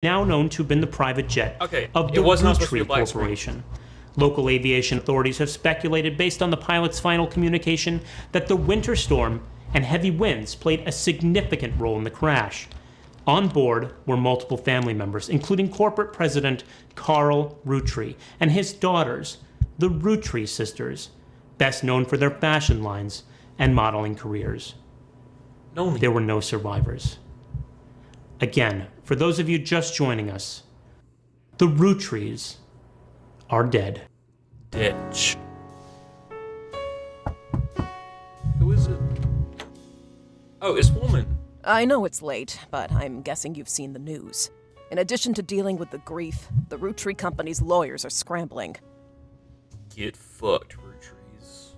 now known to have been the private jet of the Roottrees Corporation. Local aviation authorities have speculated, based on the pilot's final communication, that the winter storm and heavy winds played a significant role in the crash. On board were multiple family members, including corporate president Carl Roottree and his daughters, the Roottrees sisters, best known for their fashion lines and modeling careers. There were no survivors. Again, for those of you just joining us, the Roottrees are dead. Ditch. Who is it? Oh, it's woman. I know it's late, but I'm guessing you've seen the news. In addition to dealing with the grief, the Roottrees Company's lawyers are scrambling. Get fucked, Roottrees.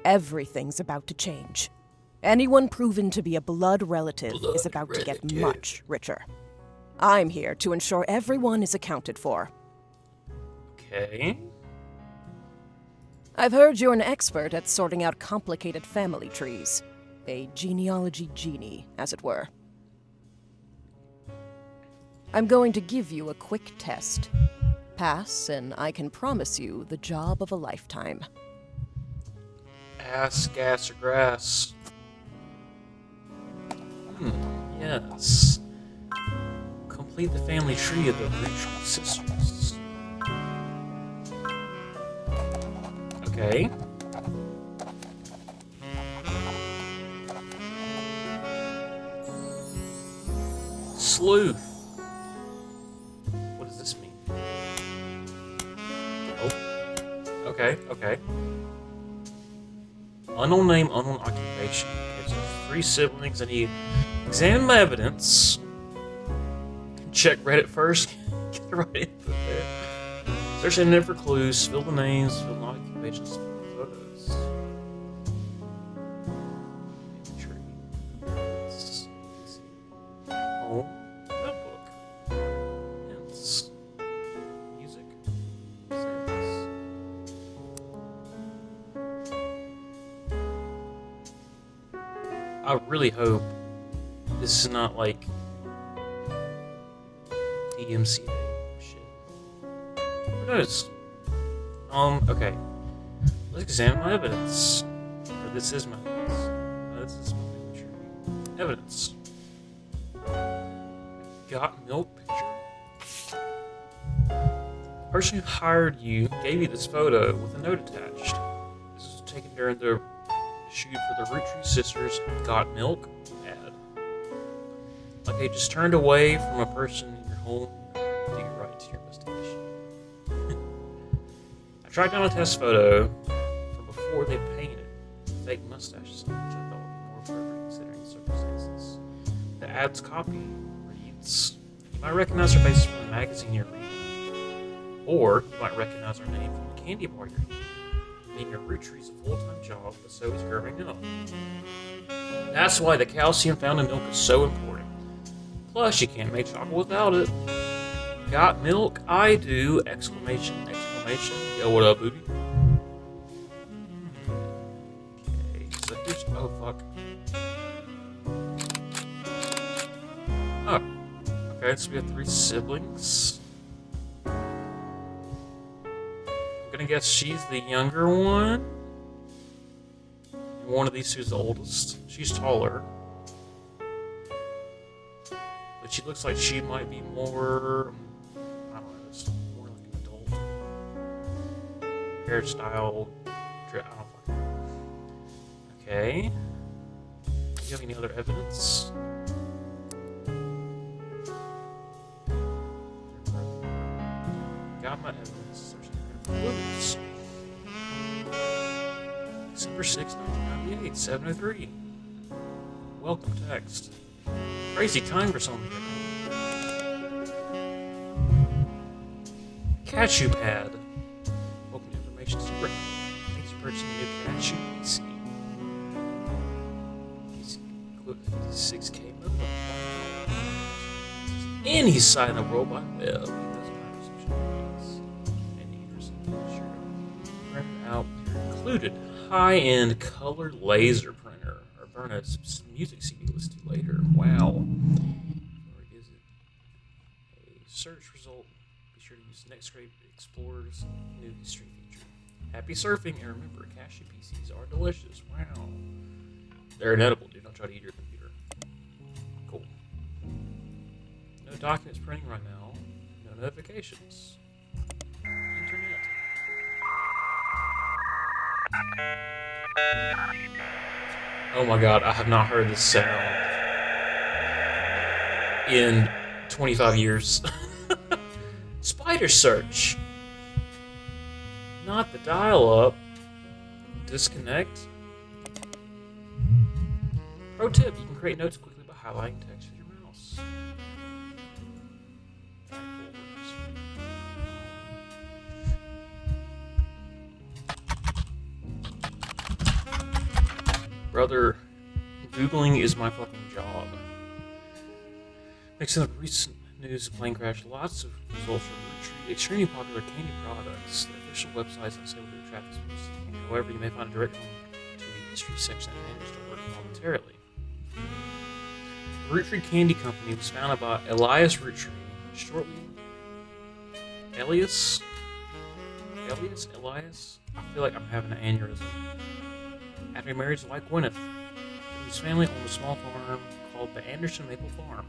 Everything's about to change. Anyone proven to be a blood relative is about to get much richer. I'm here to ensure everyone is accounted for. Okay. I've heard you're an expert at sorting out complicated family trees. A genealogy genie, as it were. I'm going to give you a quick test. Pass, and I can promise you the job of a lifetime. Ass, gas, or grass. Yes. Complete the family tree of the Roottrees sisters. Okay. Sleuth. What does this mean? Oh. Okay, okay. Unknown name, unknown occupation. Okay, so 3 siblings. I need examine my evidence. Check Reddit first. Get the right input there. Search the internet for clues. Fill the names. Fill the occupations. Fill the photos. Home. Notebook. Hints. Music. Settings. I really hope this is not like DMCA shit. Who knows? Okay. Let's examine my evidence. Or this is my evidence. No, this is my picture. Evidence. Got milk picture. The person who hired you gave you this photo with a note attached. This was taken during the shoot for the Roottrees sisters Got Milk ad. Like they just turned away from a person in your home to get right to your investigation. I tracked down a test photo from before they painted fake mustaches on, which I thought would be more appropriate considering the circumstances. The ad's copy reads, "You might recognize our faces from the magazine you're reading, or you might recognize our name from the candy bar you're eating. Being a Roottrees a full-time job, but so is growing up. That's why the calcium found in milk is so important. Plus, you can't make chocolate without it. Got milk? I do! Exclamation, exclamation. Yo, what up, booty?" Okay, so here's... oh, fuck. Oh. Okay, so we have 3 siblings. I'm gonna guess she's the younger one. And one of these two's the oldest. She's taller. But she looks like she might be more... I don't know, it's more like an adult. Hairstyle... I don't fucking know. Okay. Do you have any other evidence? Got my evidence. Clues. December 6, 1998, 7:03. Welcome text. Crazy time for something. Cashew pad. Welcome to information super. Thanks for purchasing a new cashew PC. Include 6K mode. Any site in the world by web. Included high-end color laser printer, or burn a music CD list to later. Wow. Or is it search result. Be sure to use Netscape Explorer's new history feature. Happy surfing, and remember, cashew PCs are delicious. Wow. They're inedible, dude. Don't try to eat your computer. Cool. No documents printing right now. No notifications. Internet. Oh my god, I have not heard this sound in 25 years. Spider search. Not the dial-up. Disconnect. Pro tip, you can create notes quickly by highlighting text with your mouse. Brother, Googling is my fucking job. Mixing up recent news of plane crash, lots of results from Roottrees, extremely popular candy products. The official websites don't say what their traffic is seeking. However, you may find a direct link to the history section I managed to work momentarily. The Roottrees Candy Company was founded by Elias Roottrees, shortly Elias? I feel like I'm having an aneurysm. After he married his wife Gwyneth, whose family owned a small farm called the Anderson Maple Farm.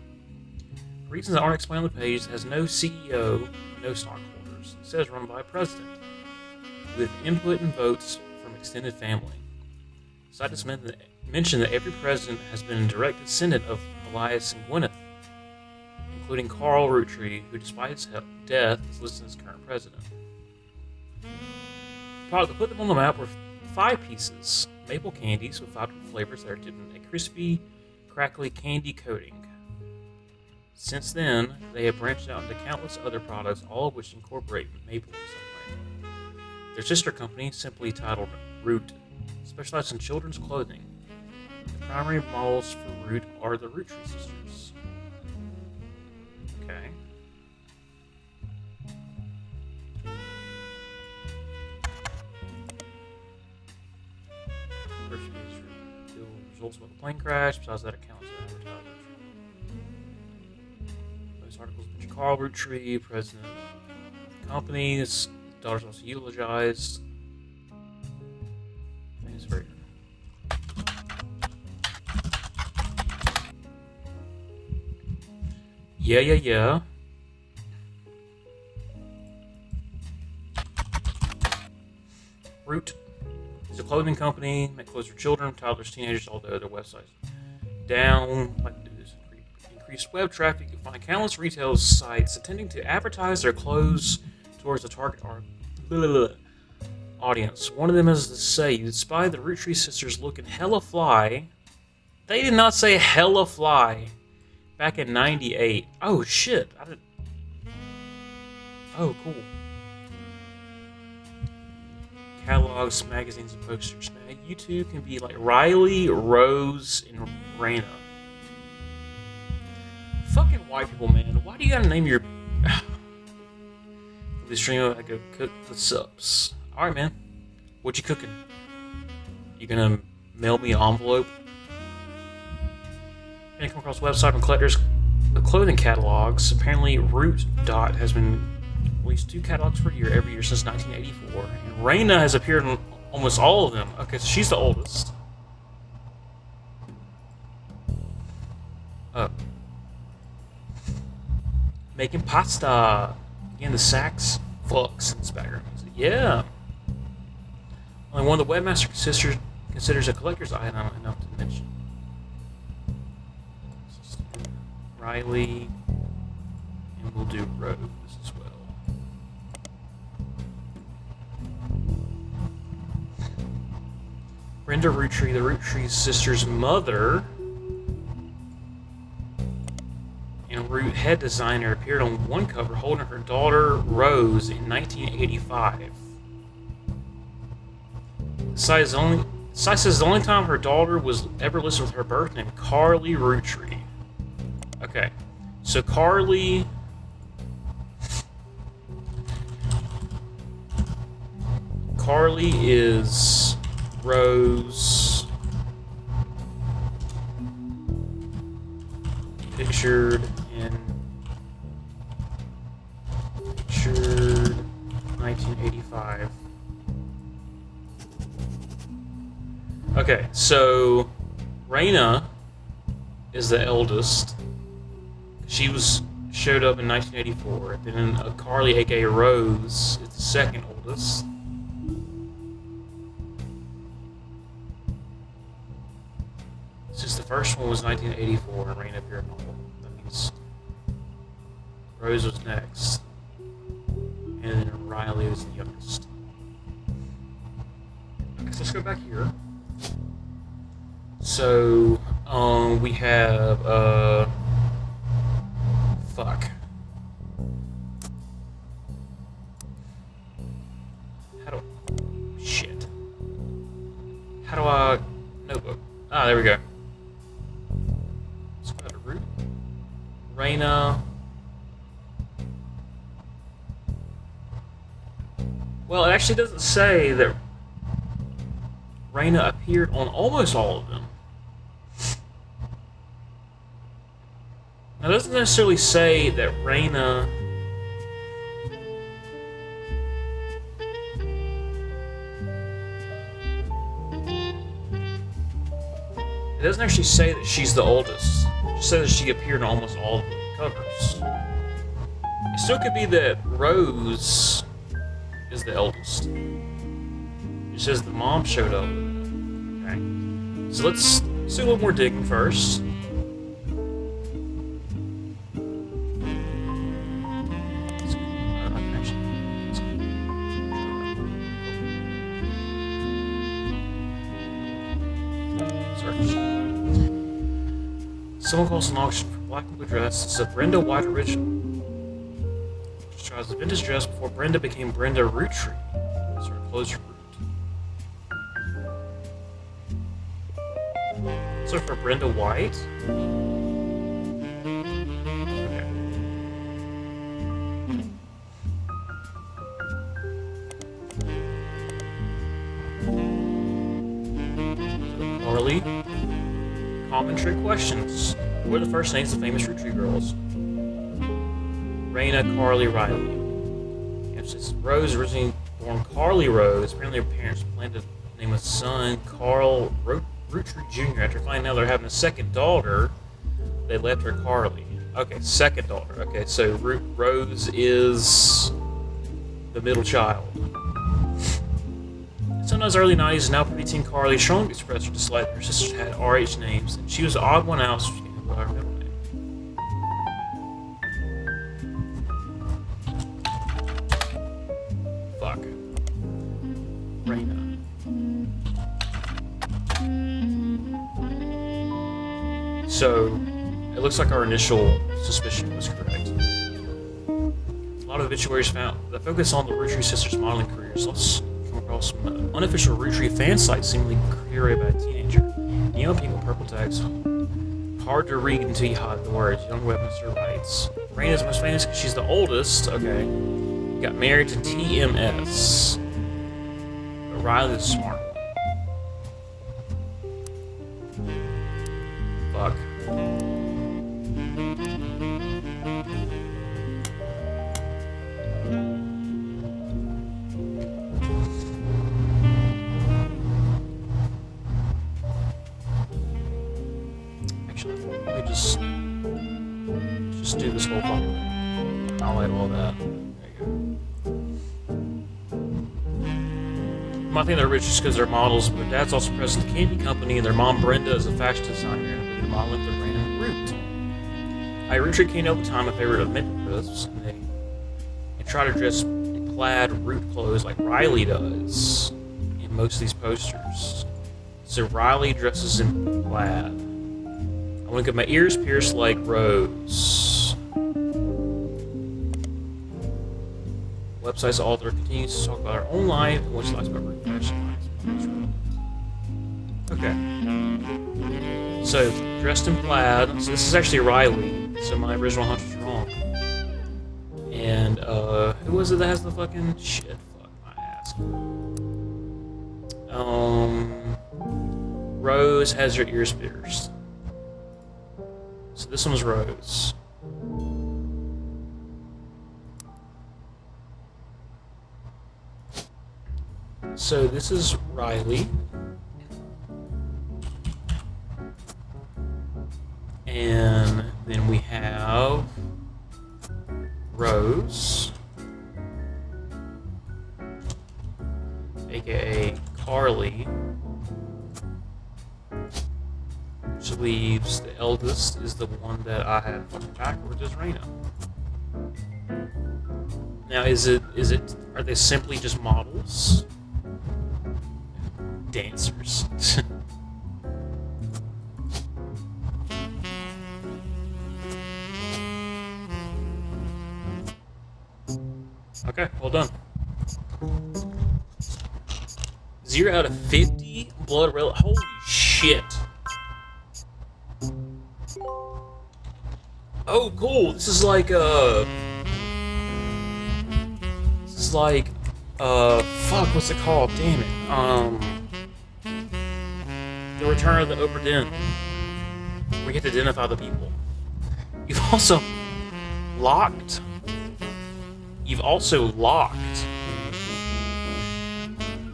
For reasons that aren't explained on the page, it has no CEO, no stockholders. It says run by a president, with input and votes from extended family. So I just mentioned that every president has been in direct descendant of Elias and Gwyneth, including Carl Roottrees, who despite his death is listed as current president. The product that put them on the map were 5 pieces. Maple candies with 5 flavors that are dipped in a crispy, crackly candy coating. Since then, they have branched out into countless other products, all of which incorporate maple in some way. Their sister company, simply titled Root, specializes in children's clothing. The primary models for Root are the Roottrees sisters. Okay. First page reveal results about the plane crash. Besides that, accounts and advertisers. Most articles mention Carl Roottrees, president of the company. His daughter's also eulogized. I think it's very good. Yeah. Root is a clothing company, make clothes for children, toddlers, teenagers, although their website's down. Like to do this increased web traffic. You find countless retail sites attempting to advertise their clothes towards the target audience. One of them has to say, you spy the Roottrees sisters looking hella fly. They did not say hella fly back in 98. Oh shit. Oh, cool. Catalogs, magazines, and posters. Now, you two can be like Riley, Rose, and Raina. Fucking white people, man. Why do you gotta name your... For the stream, I go cook the subs. Alright, man. What you cooking? You gonna mail me an envelope? And come across a website from collectors of clothing catalogs. Apparently, Root Dot has been released 2 catalogs per year every year since 1984. And Raina has appeared in almost all of them. Okay, so she's the oldest. Oh. Making pasta. Again, the sax fucks in this background music. Yeah. Only one of the webmaster considers a collector's item enough to mention. Riley, and we'll do Rose as well. Brenda Roottrees, the Roottrees sisters' mother and Root head designer, appeared on one cover holding her daughter Rose in 1985. The site says the only time her daughter was ever listed with her birth name, Carly Roottrees. Okay, so Carly is Rose, pictured in 5. Okay, so Raina is the eldest. She showed up in 1984. Then Carly, aka Rose, is the second oldest. Since the first one was 1984 and Raina appeared in all, that means Rose was next. And then Riley was the youngest. Okay, so let's go back here. So, we have, fuck. Shit. How do I, notebook. Ah, there we go. Let's go to root. Raina. Well, it actually doesn't say that Raina appeared on almost all of them. Now, it doesn't necessarily say that Raina... It doesn't actually say that she's the oldest. It just says that she appeared in almost all of the covers. It still could be that Rose is the eldest. It says the mom showed up. Okay. So let's do a little more digging first. Someone calls an auction for black and blue dress. It's a Brenda White original. She tries the vintage dress before Brenda became Brenda Roottrees. That's her closer root. So for Brenda White. Okay. So Carly. Common trick questions. What are the first names of famous Roottrees girls? Raina, Carly, Riley. Answer is Rose, originally born Carly Rose. Apparently her parents planned to name a son Carl Roottrees Jr. After finding out they're having a second daughter, they left her Carly. Okay, second daughter. Okay, so Rose is the middle child. Sometimes early 90s, now preteen Carly strongly expressed her dislike that her sisters had RH names, and she was the odd one out, so she came by her middle name. Fuck. Raina. So, it looks like our initial suspicion was correct. A lot of obituaries found that focus on the Roottrees sisters' modeling careers. Let's across some unofficial Roottrees fan sites seemingly curated by a teenager. Young people, purple tags. Hard to read until you hide the words. Young Webster writes. Raina's most famous because she's the oldest. Okay. Got married to TMS. But Riley's the smart one. Fuck. Let me just do this whole fucking thing. Highlight all that. There you go. My thing they're rich just because they're models, but their dad's also president of the candy company, and their mom Brenda is a fashion designer, and they're modeling their brand Root. I Roottree came over time in favor of mint crisps, and they try to dress in plaid Root clothes like Riley does in most of these posters. So Riley dresses in plaid. I want to get my ears pierced like Rose. Website's author continues to talk about her own life and what she likes about Root fashion lines. Okay. So, dressed in plaid. So this is actually Riley. So my original hunch was wrong. And, who was it that has the fucking shit? Fuck my ass. Rose has her ears pierced. So this one's Rose. So this is Riley. And then we have Rose, aka Carly, which leaves the eldest is the one that I had fucking backwards as Raina. Now are they simply just models? Dancers. Okay, well done. 0 out of 50 blood relic. Holy shit. Oh, cool. This is like fuck, what's it called? Damn it. The Return of the Obra Dinn. We get to identify the people. You've also locked.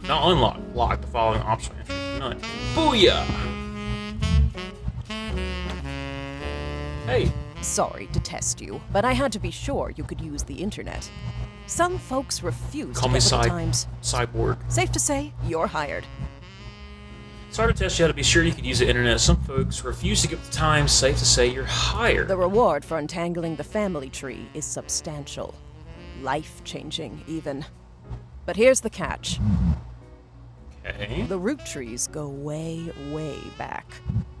Not unlocked, locked the following optional entry. None. Booyah! Hey. Sorry to test you, but I had to be sure you could use the internet. Some folks refuse to get with the times. Cyborg. Safe to say, you're hired. Sorry to test you how to be sure you could use the internet. Some folks refuse to get with the times. Safe to say you're hired. The reward for untangling the family tree is substantial. Life-changing, even. But here's the catch. Okay. The root trees go way, way back.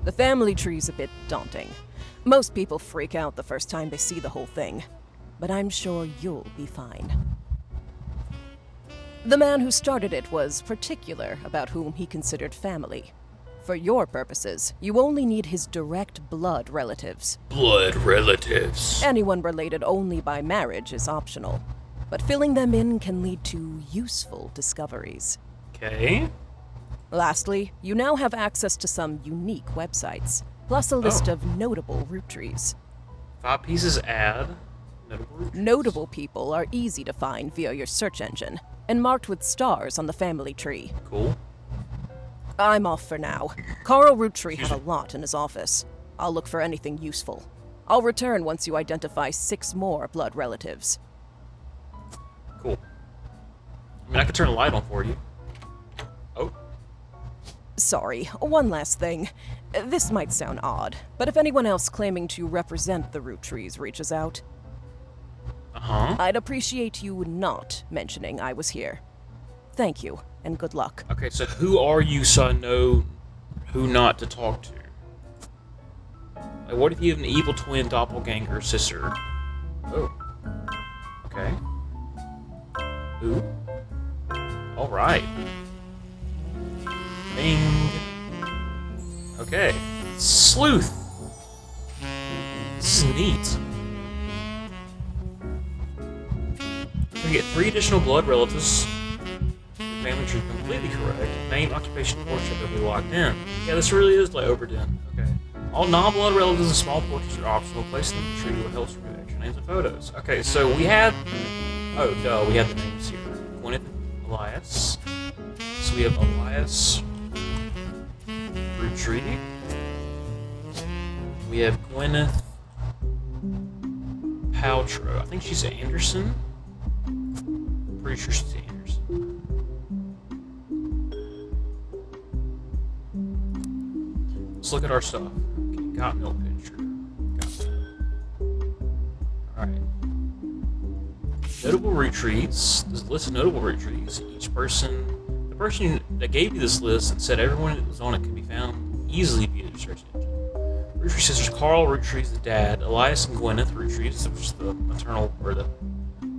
The family tree's a bit daunting. Most people freak out the first time they see the whole thing. But I'm sure you'll be fine. The man who started it was particular about whom he considered family. For your purposes, you only need his direct blood relatives. Blood relatives. Anyone related only by marriage is optional, but filling them in can lead to useful discoveries. Okay. Lastly, you now have access to some unique websites, plus a list of notable root trees. 5 pieces add. Notable root trees. Notable people are easy to find via your search engine, and marked with stars on the family tree. Cool. I'm off for now. Carl Roottree had a lot in his office. I'll look for anything useful. I'll return once you identify 6 more blood relatives. Cool. I mean, I could turn a light on for you. Oh. Sorry, one last thing. This might sound odd, but if anyone else claiming to represent the root trees reaches out, I'd appreciate you not mentioning I was here. Thank you, and good luck. Okay, so who are you so I know who not to talk to? Like, what if you have an evil twin doppelganger sister? Oh. Okay. Who? Alright. Bing. Okay. Sleuth. This is neat. We get 3 additional blood relatives. Your family tree completely correct. Name, occupation, portrait that we locked in. Yeah, this really is like Obra Dinn. Okay. All non-blood relatives and small portraits are optional. Place them in the tree will help remove extra names and photos. Okay, so we had. Oh, duh, we had the names here. Gwyneth, Elias. So we have Elias Roottrees. We have Gwyneth Paltrow. I think she's Anderson. Pretty sure she's Anderson. Let's look at our stuff. Okay, got milk picture. Got that. Alright. Notable root trees. There's a list of notable root trees. Each person, the person that gave you this list and said everyone that was on it could be found easily via your search engine. Roottrees sisters: Carl Roottrees, the dad; Elias and Gwyneth Roottrees, which is the maternal or the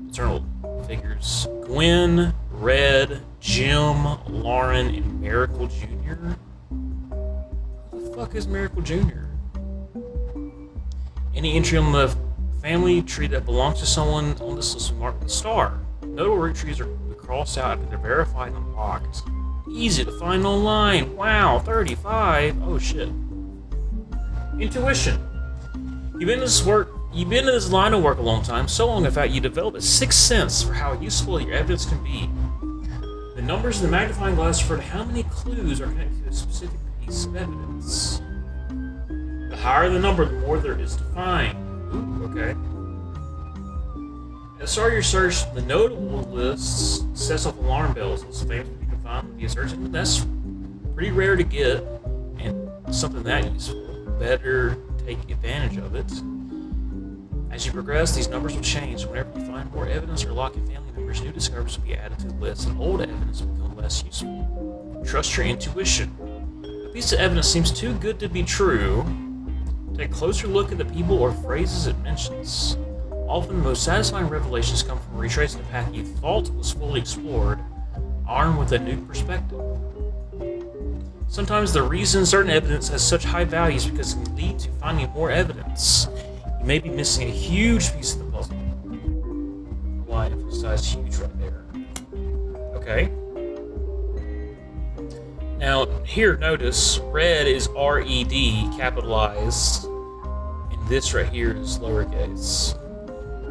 paternal figures. Gwen, Red, Jim, Lauren, and Miracle Jr. Who the fuck is Miracle Jr.? Any entry on the family tree that belongs to someone on this list will mark with a star. Notable root trees are crossed out after they're verified and locked. Easy to find online. Wow, 35. Oh shit. Intuition. You've been in this line of work a long time, so long in fact you develop a 6th sense for how useful your evidence can be. The The numbers in the magnifying glass refer to how many clues are connected to a specific piece of evidence. The higher the number, the more there is to find. Ooh, okay. At the start of your search, the notable list sets off alarm bells. Those famous you can find via searching. That's pretty rare to get, and something that useful. Better take advantage of it. As you progress, these numbers will change. Whenever you find more evidence or lock in family members, new discoveries will be added to the list, and old evidence will become less useful. Trust your intuition. A piece of evidence seems too good to be true. Take a closer look at the people or phrases it mentions. Often, the most satisfying revelations come from retracing the path you thought was fully explored, armed with a new perspective. Sometimes the reason certain evidence has such high value is because it can lead to finding more evidence. You may be missing a huge piece of the puzzle. Why emphasize huge right there? Okay. Now, here, notice, red is R-E-D, capitalized, and this right here is lowercase.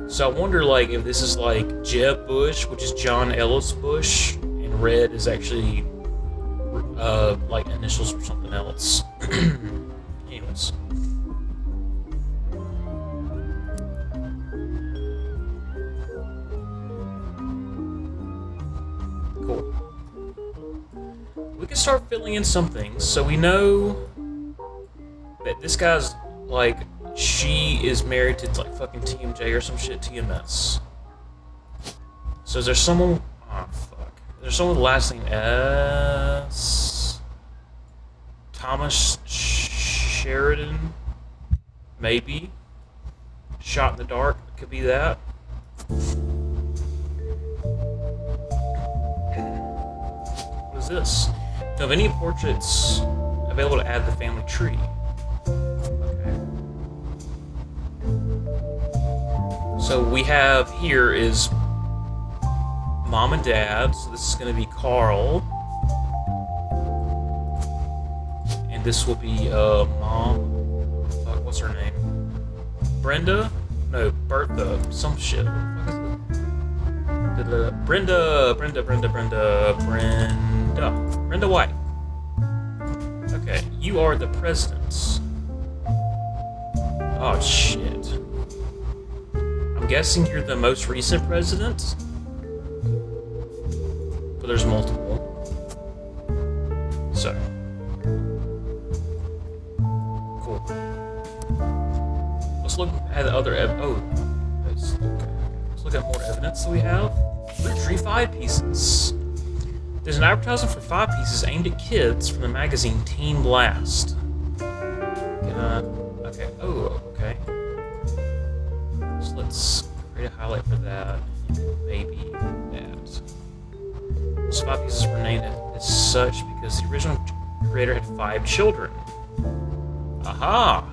So I wonder, like, if this is like Jeb Bush, which is John Ellis Bush, and red is actually, like, initials for something else. Anyways. Cool. We can start filling in some things. So we know that this guy's, like, she is married to, like, fucking TMJ or some shit, TMS. So is there someone... Oh, fuck. There's someone with the last name S... Thomas Sheridan? Maybe. Shot in the dark? Could be that. What is this? Do you have any portraits available to add to the family tree? Okay. So we have here is mom and dad. So this is going to be Carl. And this will be mom. Fuck, what's her name? Brenda? No, Bertha. Some shit. What the fuck is it? Brenda White. Okay, you are the president. Oh shit. I'm guessing you're the most recent president? But there's multiple. So. Cool. Let's look at the other let's look at more evidence that we have. Roottrees 5 pieces. There's an advertisement for 5 pieces aimed at kids from the magazine Teen Blast. Okay. Oh, okay. So let's create a highlight for that. Maybe that. Those 5 pieces were named as such because the original creator had 5 children. Aha!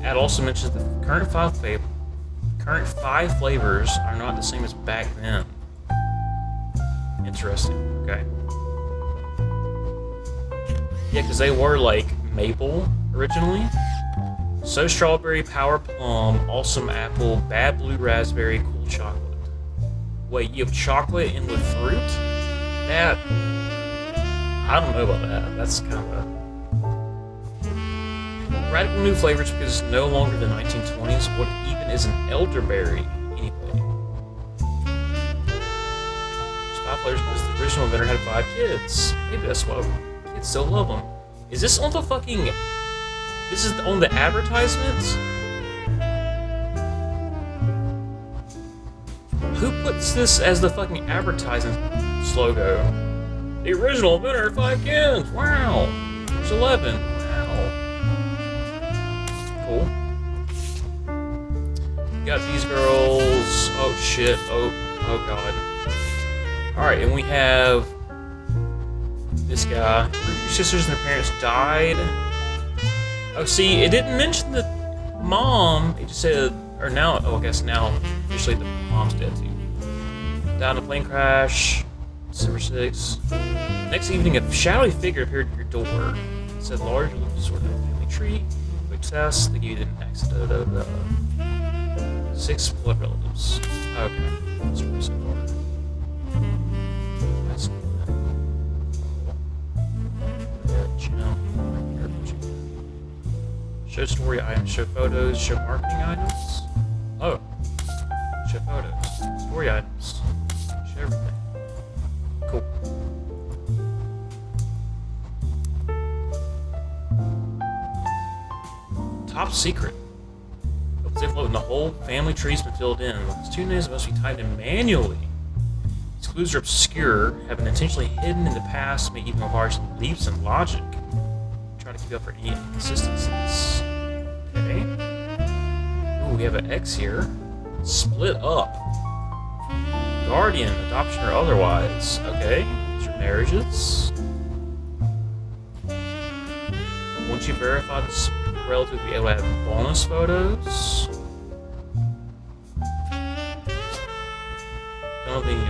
Ad also mentions the current 5 flavors are not the same as back then. Interesting, okay. Yeah, because they were like maple originally. So strawberry, power plum, awesome apple, bad blue raspberry, cool chocolate. Wait, you have chocolate in with fruit? That... I don't know about that. That's kind of a... Radical new flavors because it's no longer the 1920s. What even is an elderberry, anyway? There's 5 flavors because the original inventor had 5 kids. Maybe that's why kids still love them. Is this on the fucking... This is on the advertisement? Who puts this as the fucking advertisement slogan? The original inventor had 5 kids! Wow! There's 11. Cool. Got these girls. Oh shit. Oh god. Alright, and we have this guy. Your sisters and their parents died. Oh, see, it didn't mention the mom. It just said, or now, I guess now, officially the mom's dead too. Died in a plane crash. December 6th. Next evening, a shadowy figure appeared at your door. It said large, sort of family tree. Test, they gave you an accident. 6 blood relatives. Okay. That's pretty so far. That's show story items, show photos, show marketing items. Oh. Show photos. Story items. Show everything. Cool. Top secret. Opens envelope and the whole family tree's been filled in. These 2 names must be typed in manually. These clues are obscure, have been intentionally hidden in the past, may even have large leaps in logic. Try to keep up for any inconsistencies. Okay. Ooh, we have an X here. Split up. Guardian, adoption or otherwise. Okay. These are marriages. Once you verify this relative, be able to have bonus photos. Don't think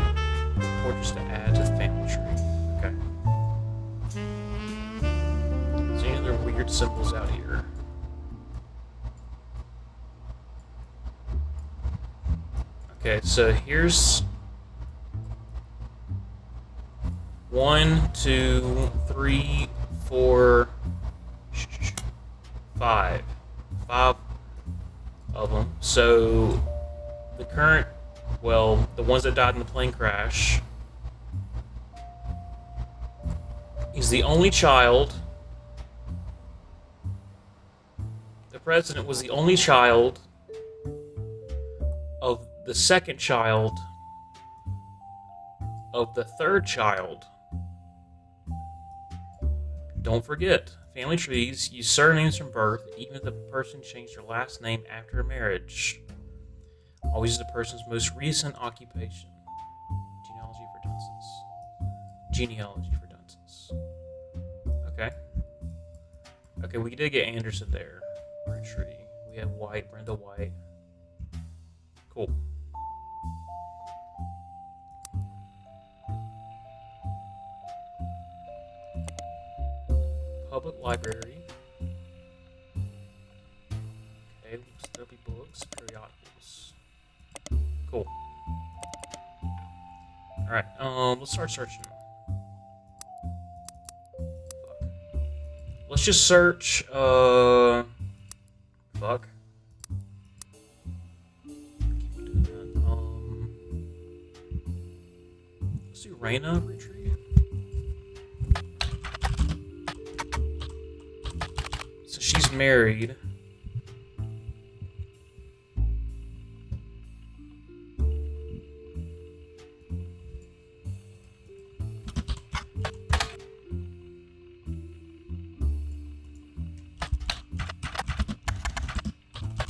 portraits to add to the family tree. Okay. Is there any other weird symbols out here? Okay, so here's 1, 2, 3, 4, 5 of them. So the current, well, the ones that died in the plane crash, he's the only child. The president was the only child of the second child of the third child. Don't forget, family trees use surnames from birth, even if the person changed their last name after a marriage. Always use the person's most recent occupation. Genealogy for dunces. Okay. Okay, we did get Anderson there. Root tree. We have White, Brenda White. Cool. Public library. Okay, there'll be books, periodicals. Cool. Alright, let's start searching. Fuck. Let's just search, fuck. Let's do Raina retreat. So she's married.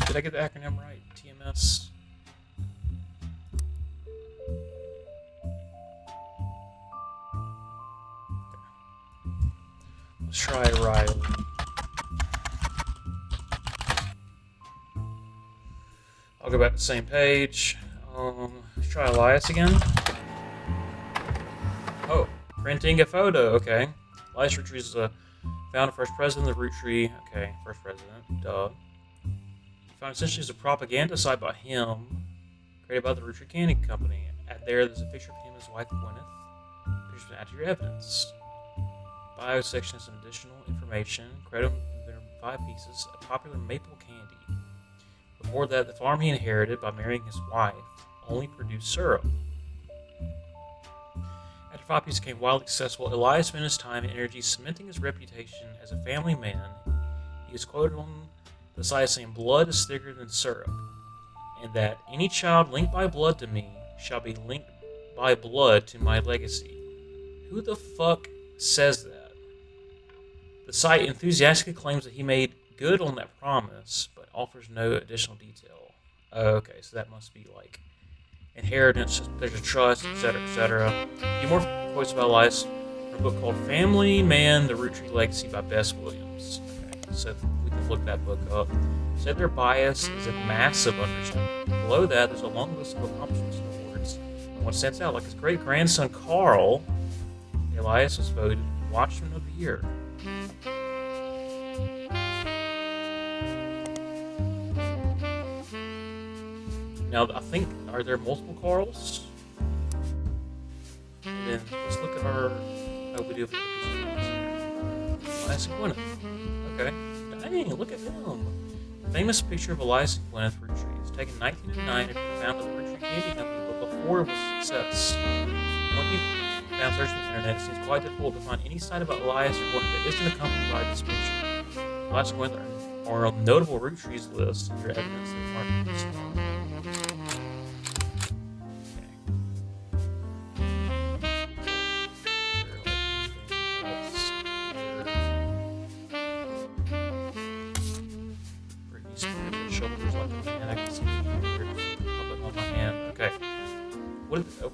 Did I get the acronym right? TMS? Okay. Let's try Riley. I'll go back to the same page. Let's try Elias again. Oh, printing a photo. Okay. Elias Roottrees is the founder, first president of the Root Tree. Okay, first president. Duh. Found essentially as a propaganda site by him, created by the Root Tree Candy Company. There's a picture of him and his wife Gwyneth. Pictures add to your evidence. Bio section has some additional information. Credit there are 5 pieces of popular maple candy. Before that, the farm he inherited by marrying his wife only produced syrup. After 5 pieces became widely successful, Elias spent his time and energy cementing his reputation as a family man. He was quoted on the site saying, "Blood is thicker than syrup," and that any child linked by blood to me shall be linked by blood to my legacy. Who the fuck says that? The site enthusiastically claims that he made good on that promise, but offers no additional detail. Okay, so that must be like inheritance, there's a trust, etc., etc. A few more quotes about Elias from a book called Family Man, The Root Tree Legacy by Bess Williams. Okay, so we can look that book up. Said their bias is a massive understatement. Below that, there's a long list of accomplishments and awards. And what stands out, like his great-grandson Carl, Elias was voted Watchman of the Year. Now, I think, are there multiple Carls? And then let's look at our. Oh, we do have Elias and Gwyneth. Okay. Dang, look at them. Famous picture of Elias and Gwyneth Roottrees, taken in 1989 and founded the Roottrees Candy Company, but before it was a success. When you found searching the internet, it seems quite difficult to find any site about Elias or Gwyneth that isn't accompanied by this picture. Elias and Gwyneth are on notable Roottrees list. Your evidence that market this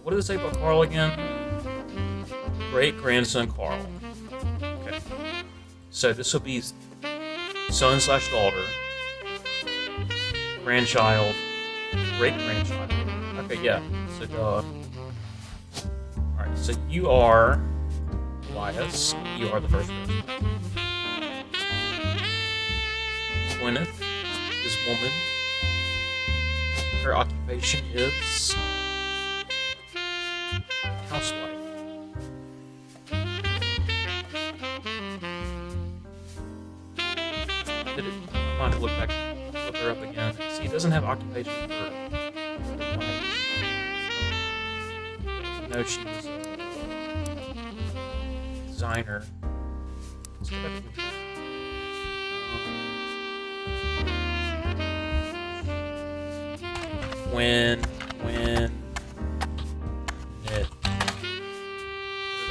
What did it say about Carl again? Great-grandson Carl. Okay. So this will be son/daughter, grandchild, great-grandchild. Okay, yeah. So, alright, so you are Elias. You are the first person. Gwyneth, this woman, her occupation is housewife. I might look her up again. See, it doesn't have occupation for wife. No, she was a designer. Let's go back to when it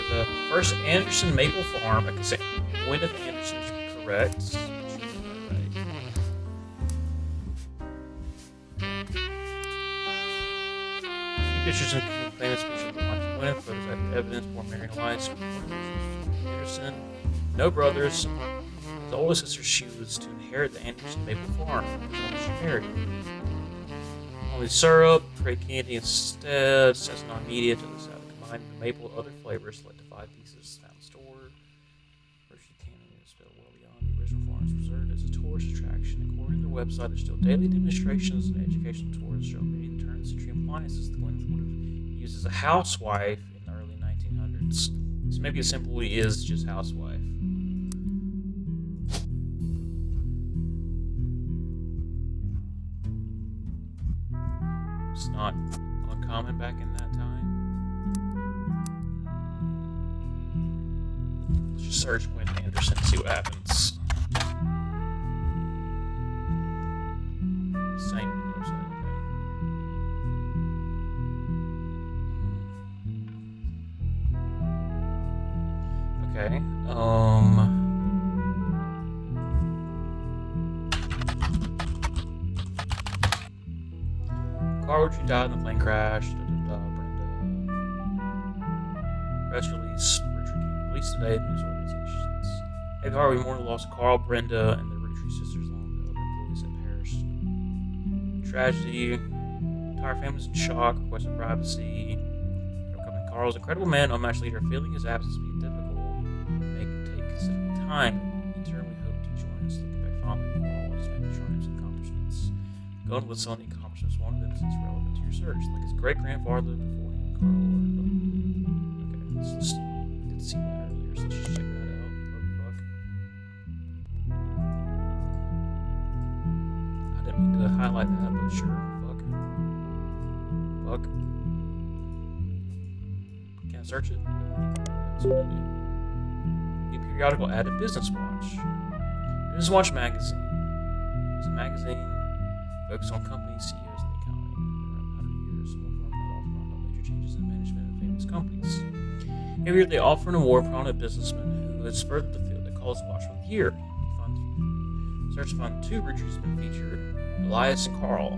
the first Anderson Maple Farm. I can say Gwyneth Anderson is correct. Pictures of famous pictures of Gwyneth, photos of evidence born Mary and Elias, Anderson, no brothers. The oldest sister she was to inherit the Anderson Maple Farm. She married. Only syrup, create candy instead, says non-media to the south. Combine the maple with other flavors, select to 5 pieces found in store. Hershey candy is still well beyond the original farm's preserved as a tourist attraction. According to their website, there's still daily demonstrations and educational tours showing many turns to dream appliances the Gwyneth would have used as a housewife in the early 1900s. So maybe it simply is just housewife. It's not uncommon back in that time. Let's just search Gwyneth Anderson and see what happens. Same website, okay. Okay, Carl Roottrees died in the plane crash. Brenda. Press release. Released today. News organizations. Hey, Harvey mourned the loss of Carl, Brenda, and the Roottrees sisters, along with the other employees that perished. Tragedy. Entire family's in shock. Requesting privacy. Carl's incredible man, unmatched leader, feeling his absence to be difficult, take considerable time. In turn, we hope to join us, looking back fondly on Carl and his many triumphs and accomplishments. Going with some of the accomplishments, one of them is relevant to your search, like his great-grandfather before him, Carl learned them. Okay, we did see that earlier, so let's just check that out. What the fuck? I didn't mean to highlight that, but sure, fuck. Fuck. Can't search it? That's what I do. The periodical added Business Watch. Business Watch magazine. It's a magazine focused on companies, CEOs, and the economy. Around 100 years, one form that often about major changes in management of famous companies. Here they offer an award for a prominent businessman who has furthered the field. They call us Watch of the Year. Search Fund 2 Roottrees has been featured. Elias and Carl.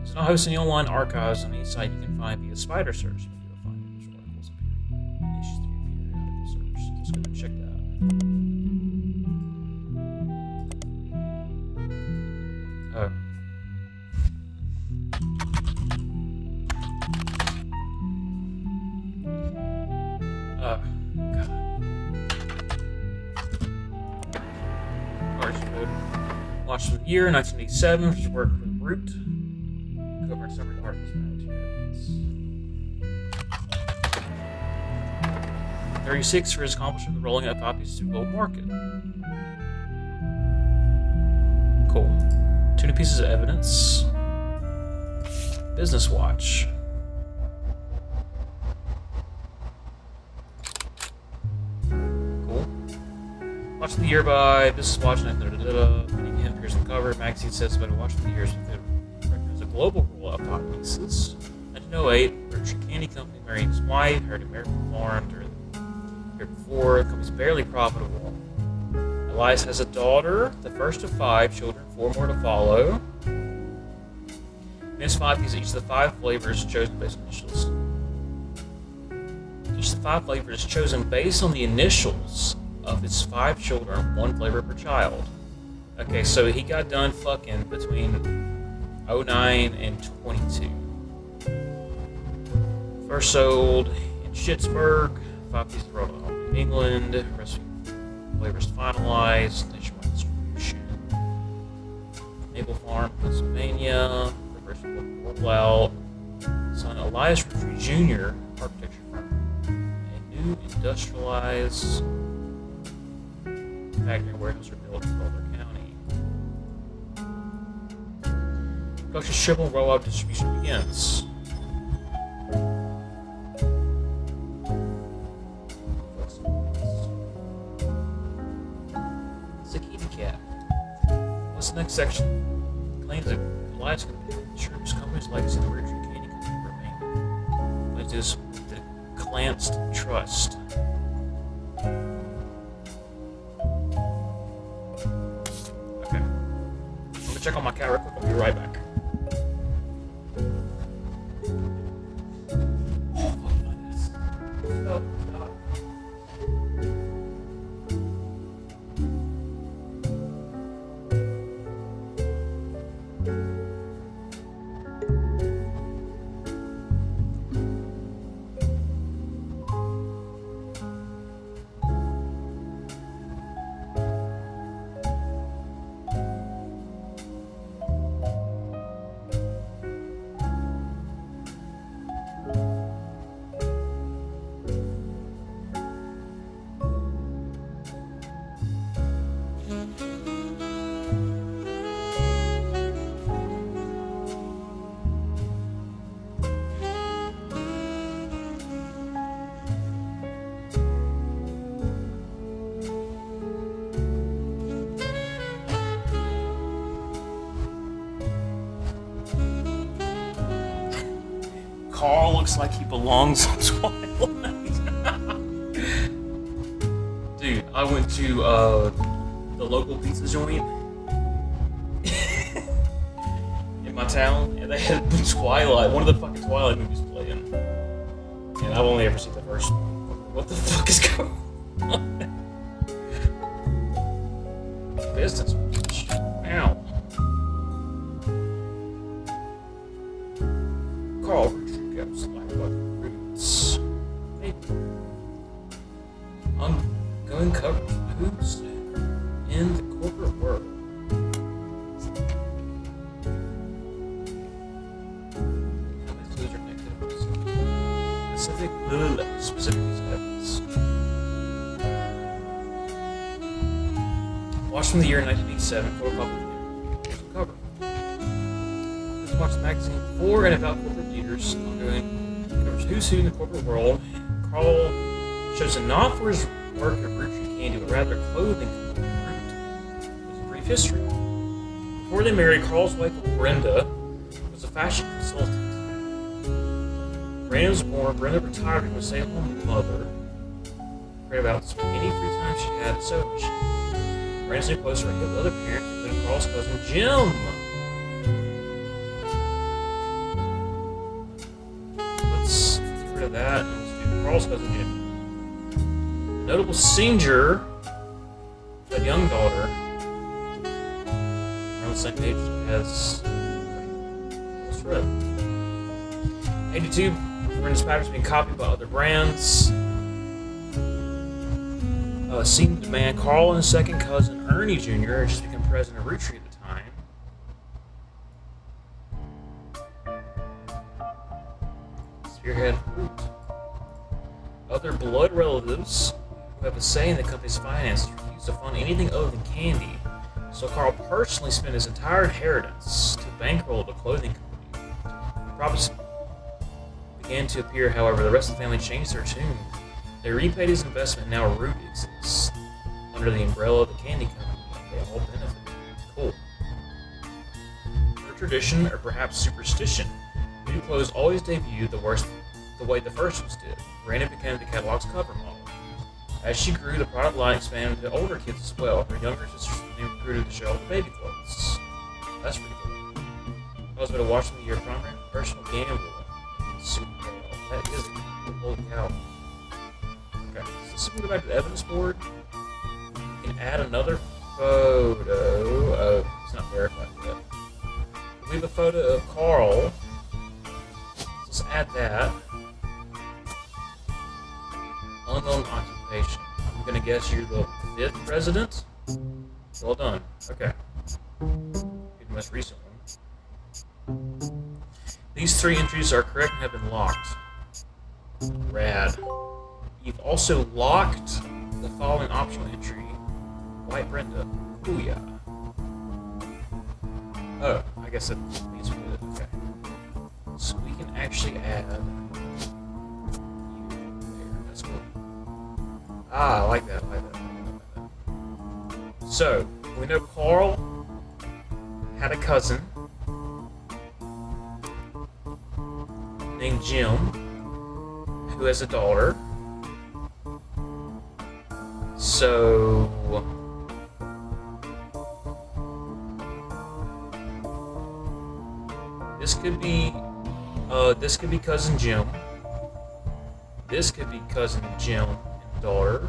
It's not hosting any online archives on any site you can find via spider search. You'll find individual articles and issues through periodical search. Let's go and check that out. Oh. God. Watch from the year 1987, which worked with Root. cover and summary articles found here. 36 for his accomplishment of rolling out copies to global market. Cool. 2 new pieces of evidence. Business watch. Cool. Watch of the year by Business Watch. Many him appears on the cover. Magazine says about a watch of the years with recognized a global rollout of pot pieces. 1908, Roottrees Candy Company marrying his wife, hired American farm during the year before. The company's barely profitable. Elias has a daughter, the first of 5 children, 4 more to follow. He has 5 pieces, each of the 5 flavors chosen based on initials. Each of the 5 flavors chosen based on the initials of his 5 children, 1 flavor per child. Okay, so he got done fucking between 09 and 22. First sold in Schittsburg, 5 pieces rolled at home in England, recipe flavors finalized, nationwide distribution. Maple Farm, Pennsylvania, first rollout. Son Elias Roottrees Jr., architecture firm. A new industrialized factory and warehouse are built in Boulder County. Production triple rollout distribution begins. The next section claims that Elias could ensure his company's legacy the Roottrees Candy Company remain. Let's do this with the Clanced Trust. Okay. I'm gonna check on my cat real quick. I'll be right back. Carl looks like he belongs on Twilight. Dude, I went to the local pizza joint in my town, and they had Twilight, one of the fucking Twilight movies playing. And I've only ever seen the first one. What the fuck is going on? Business. Ow. Carl Roottrees gives like what roots. Ongoing coverage of who's in the corporate world. Specific evidence. Watch from the year 1987 for a couple of years. Cover. This watch the magazine for and about corporate leaders. Ongoing covers who's who in the corporate world. Carl shows not for his work at Roottrees Candy, but rather clothing company Root. There's a brief history. Before they married, Carl's wife Brenda was a fashion consultant. Brenda was born. Brenda retired and was a stay-at-home mother. Read about the any free time she had at sewing machine. Brenda's new clothes were hit with other parents, including Carl's cousin Jim. Let's get rid of that and let's do Carl's cousin Jim. A notable senior, that young daughter, around the same age as Fred. 82. Brenda's patterns being copied by other brands. Seemed to demand Carl and his second cousin Ernie Jr. had just become president of Roottrees at the time. spearhead Root. Other blood relatives who have a say in the company's finances refuse to fund anything other than candy, so Carl personally spent his entire inheritance to bankroll the clothing company. When profits began to appear, however, the rest of the family changed their tune. They repaid his investment, and now Root exists under the umbrella of the candy company. They all benefit. Cool. For tradition, or perhaps superstition, new clothes always debut the way the first ones did. Raina became the catalog's cover model. As she grew, the product line expanded to older kids as well. Her younger sisters were recruited to show all the baby clothes. That's pretty cool. I was going to watch them your primary personal gamble. Super cool. That is cool. Holy cow. Okay, so let's go back to the evidence board. We can add another photo. Oh, it's not verified yet. We have a photo of Carl. Let's add that. Unknown occupation. I'm gonna guess you're the 5th president? Well done. Okay. You're the most recent one. These 3 entries are correct and have been locked. Rad. You've also locked the following optional entry. White Brenda. Booyah. Oh, I guess that means we're good. Okay. So we can actually add you there. That's cool. Ah, I like that. So, we know Carl had a cousin named Jim who has a daughter. So this could be cousin Jim. This could be cousin Jim and daughter.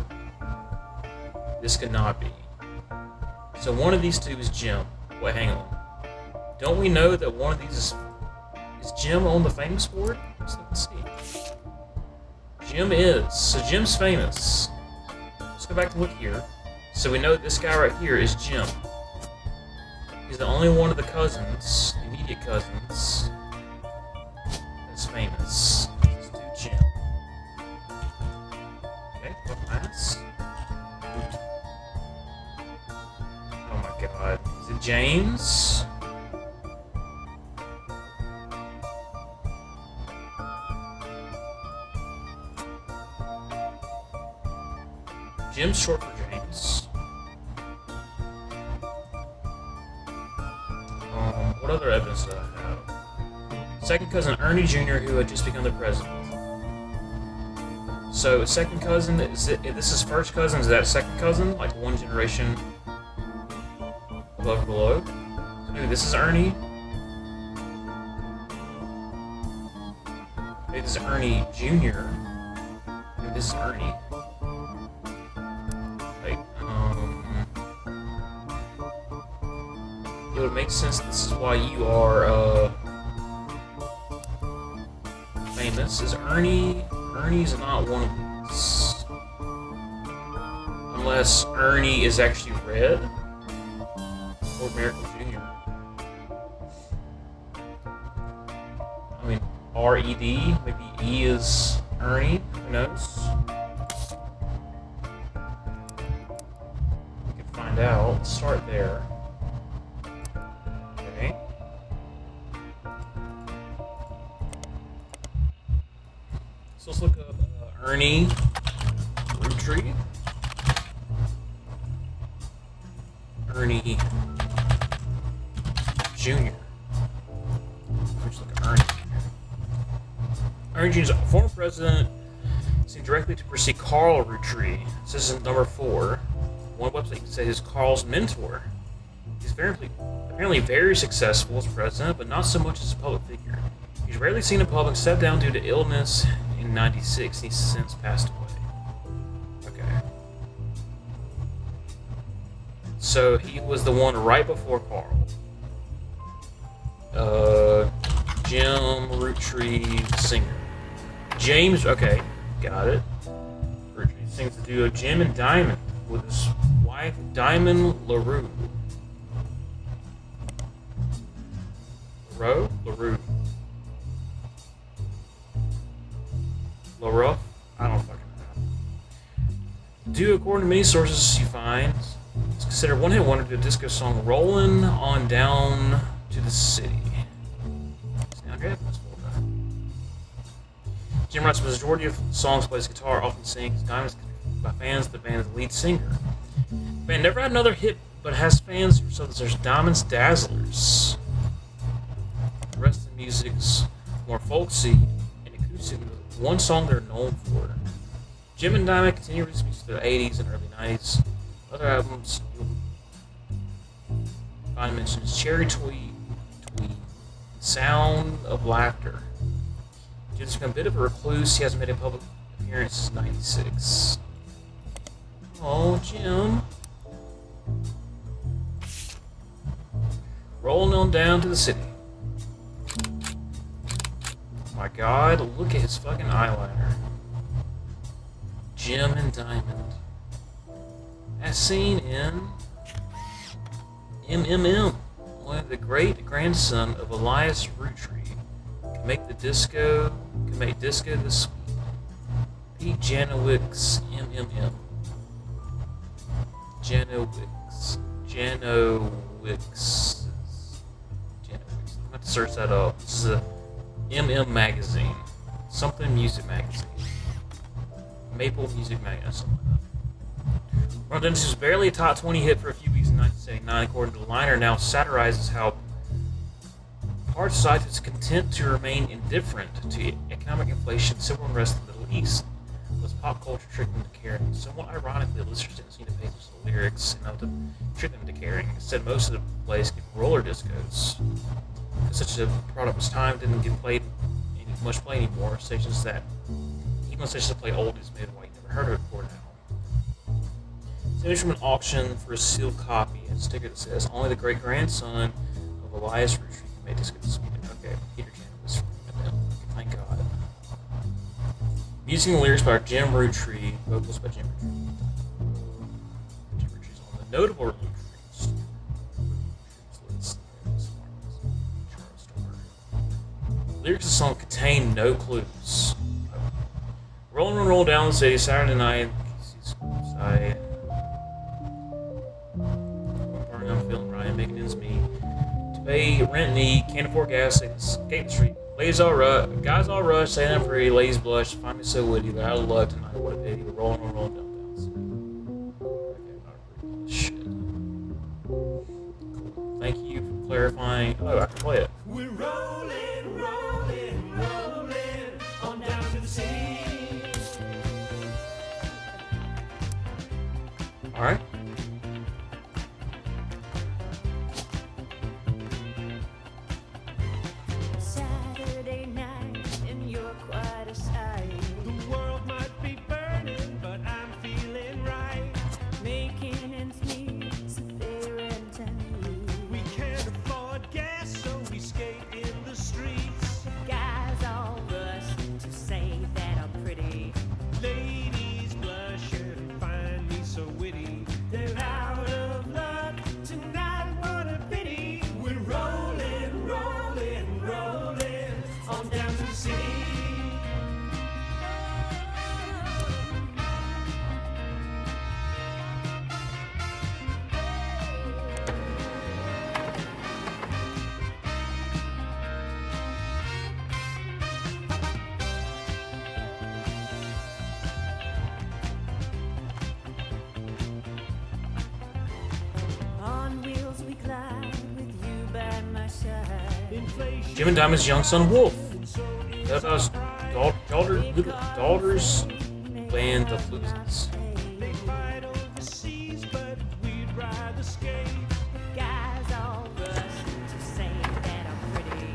This could not be. So one of these 2 is Jim. Wait, hang on. Don't we know that one of these is Jim on the famous board? Let's see. Jim is. So Jim's famous. Let's go back and look here. So we know that this guy right here is Jim. He's the only one of the cousins, immediate cousins, that's famous. Let's do Jim. Okay, what class? Oh my god. Is it James? Jim's short for James. What other evidence do I have? Second cousin Ernie Jr., who had just become the president. So, second cousin, this is first cousin, is that a second cousin? Like one generation above or below? So maybe this is Ernie. Maybe this is Ernie Jr. Maybe this is Ernie. It would make sense this is why you are famous. Is Ernie's not one of these. Unless Ernie is actually red. Or Miracle Jr. I mean, R-E-D. Maybe E is Ernie. Who knows? We can find out. Let's start there. So let's look up Ernie Roottrees. Ernie Jr. Let's look at Ernie. Ernie Jr. is a former president seen directly to precede Carl Roottrees. This is number 4. One website says he's Carl's mentor. He's apparently very successful as president, but not so much as a public figure. He's rarely seen in public, stepped down due to illness in '96. He's since passed away. Okay. So he was the one right before Carl. Jim Roottrees, singer. James, okay, got it. Roottrees sings the duo Jim and Diamond with his wife Diamond LaRue. LaRue? little rough? I don't fucking know. Due according to many sources you find, it's considered one-hit wonder to a disco song "Rollin' On Down to the City." Jim writes the majority of songs, plays guitar, often sings Diamonds by fans of the band's lead singer. The band never had another hit, but has fans who so there's Diamonds Dazzlers. The rest of the music's more folksy and acoustic. One song they're known for. Jim and Diamond continue to release music through the 80s and early 90s. Other albums you'll find mentioned is Cherry Tweed, Sound of Laughter. Jim's become a bit of a recluse. He hasn't made a public appearance since '96. Oh, Jim. Rolling on down to the city. My God, look at his fucking eyeliner. Jim and Diamond. As seen in MMM, one of the great grandson of Elias Roottrees. Can make disco the sweet. Pete Janowicz, MMM. Janowicz. I'm gonna have to search that up. This is a MM magazine. Something music magazine. Maple Music Magazine, something like that. Run Dempsey was barely a top 20 hit for a few weeks in 1979, according to the liner. Now satirizes how part of society is content to remain indifferent to economic inflation, civil unrest in the Middle East. Was pop culture tricked them into caring? Somewhat ironically, the listeners didn't seem to pay attention to the lyrics enough to trick them into caring. Instead, most of the plays get roller discos. Because such a product was time didn't get played much play anymore. Stations that even stations that play oldies made white never heard of it before now. It's an image from an auction for a sealed copy and a sticker that says only the great grandson of Elias Roottrees can make disco this weekend. Okay, Peter Janowicz from them. Thank God. Music and lyrics by Jim Roottrees, vocals by Jim Roottrees. Jim Roottrees on the notable Roottrees. Lyrics of the song contain no clues. Roll down the city Saturday night. I'm feeling right, making ends meet. To pay rent and eat, can't afford gas, skate the street. Ladies all rush, guys all rush, saying I'm pretty, ladies blush, find me so witty, they're out of luck tonight, what a pity, we're rolling down the city. Okay, not really shit. Cool. Thank you for clarifying. Oh, I can play it. We're rolling on down to the sea. Alright. Saturday night, and you're quite a sight. The world might be burning, but I'm feeling right. Making ends meet, so they're entertaining. We can't afford gas, so we skate in the streets. Guys all rush to say that I'm pretty. Ladies blush and find me so witty. They're out of luck tonight, what a pity. We're rolling on down to the city. On wheels we glide with you by my side. Inflation Jim and Diamond's young son Wolf. That was daughters band the Floozies. they fight overseas, but we'd rather skate. Guys all rush to say that I'm pretty.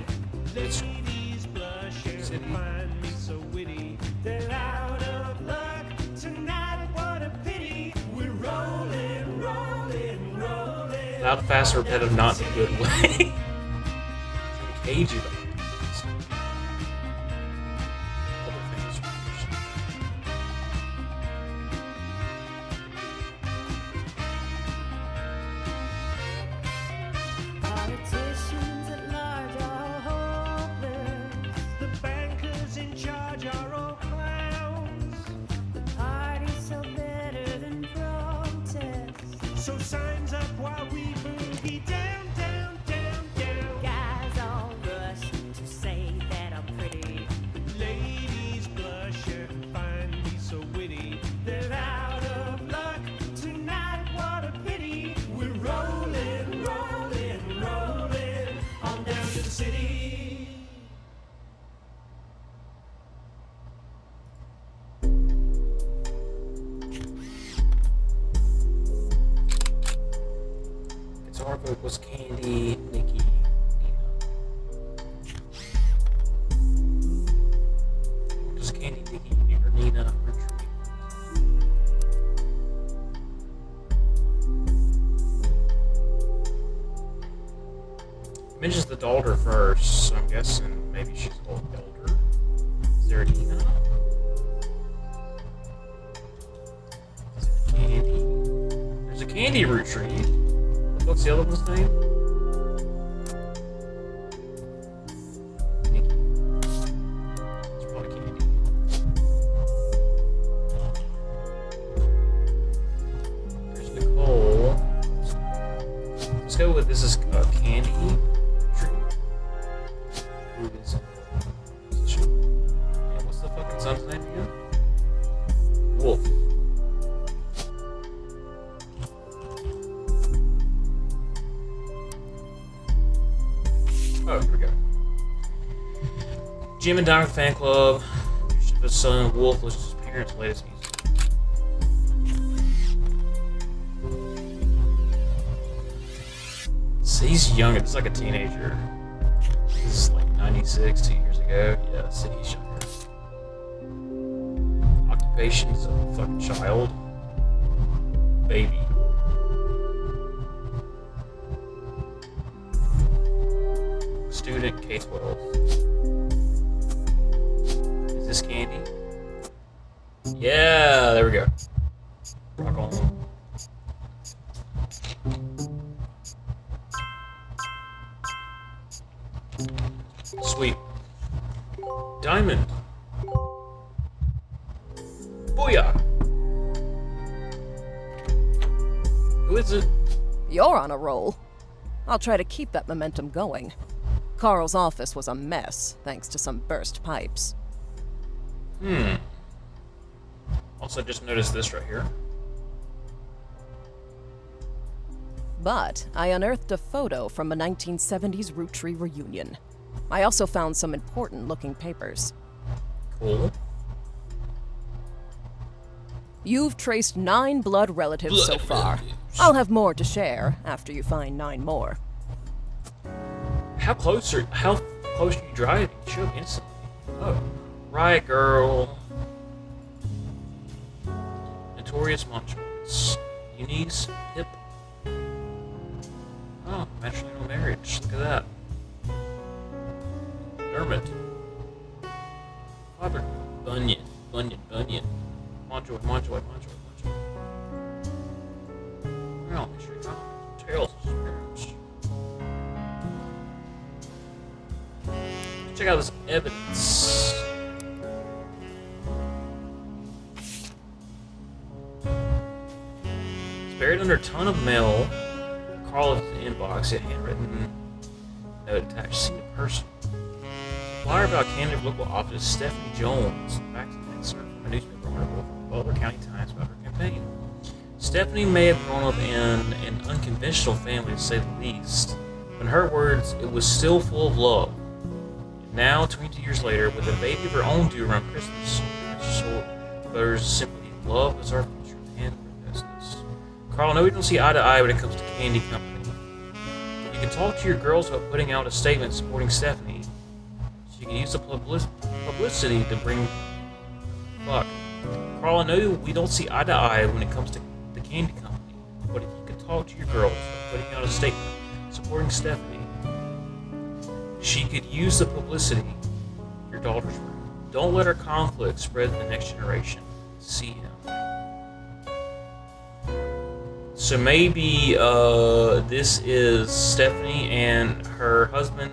Ladies blush and find me so witty. They're out of luck tonight, what a pity. We're rolling. Loud, fast, repetitive, not in a good way. Cagey about it. Other things. Politicians at large are hopeless. The bankers in charge are all clowns. to the city. Guitar vocals, Candy, Nikki, Nina. Does Candy, Nikki, or Nina retreat? Mentions the daughter first, so I'm guessing maybe she's a little elder. Is there a Nina? Is there a Candy? There's a Candy retreat. What's the other one's name? Nikki. It's probably Candy. There's Nicole. Let's go with this is Candy. Who is she? And what's the fucking son's name again? Wolf. Oh, here we go. Jim and Diamond Fan Club. The son Wolf was his parents' latest music. So he's young, it's like a teenager. This is like 96, 2 years ago. Yeah, so he's younger. Occupation's a fucking child. Baby. Student K-12. Is this Candy? Yeah, there we go. Rock on. Sweet. Diamond. Booyah! Who is it? You're on a roll. I'll try to keep that momentum going. Carl's office was a mess, thanks to some burst pipes. Also, just noticed this right here. But I unearthed a photo from a 1970s Roottrees reunion. I also found some important-looking papers. Cool. You've traced 9 blood relatives so far. I'll have more to share after you find 9 more. How close are you driving? Show instantly. Oh, Riot Girl. Notorious Munchkins. Eunice, Pip. Oh, matrimonial marriage. Look at that. Dermot. Father. Bunyan. Montjoy. Well, make sure you found Tales of his parents. Check out this evidence. It's buried under a ton of mail. Carl is in the inbox. A handwritten note attached. Seen in person. Flyer about candidate local office Stephanie Jones. Back to the excerpt from a newspaper article from Butler County Times about her campaign. Stephanie may have grown up in an unconventional family, to say the least. But in her words, it was still full of love. Now, 22 years later, with a baby of her own due around Christmas, there's simply love is our future and our business. Carl, I know we don't see eye to eye when it comes to candy company. You can talk to your girls about putting out a statement supporting Stephanie. So you can use the publicity to bring... Fuck. Carl, I know we don't see eye to eye when it comes to the candy company, but if you could talk to your girls about putting out a statement supporting Stephanie, she could use the publicity your daughter's room. Don't let her conflict spread to the next generation. See him. So maybe this is Stephanie and her husband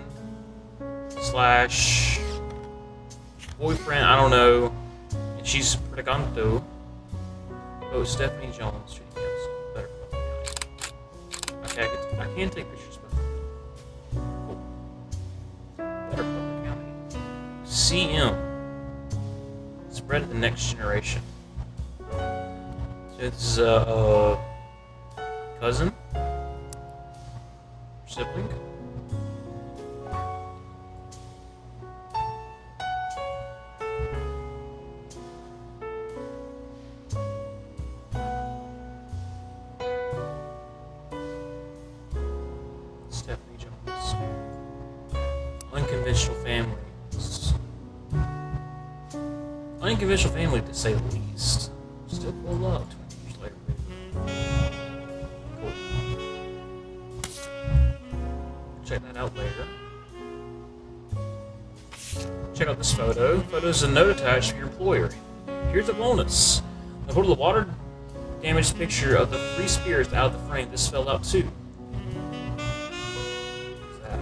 slash boyfriend, I don't know. And she's Pregante. Oh, Stephanie Jones, City Council. Better. Okay, I can take pictures, but cool. Better Public County. CM. Spread to the next generation. So this is a cousin, sibling. unconventional families. Unconventional family, to say the least. Still full of love 20 years later. Cool. Check that out later. Check out this photo. Photo's a note attached from your employer. Here's a bonus. Now go to the water damaged picture of the three spirits out of the frame. This fell out too. What's that?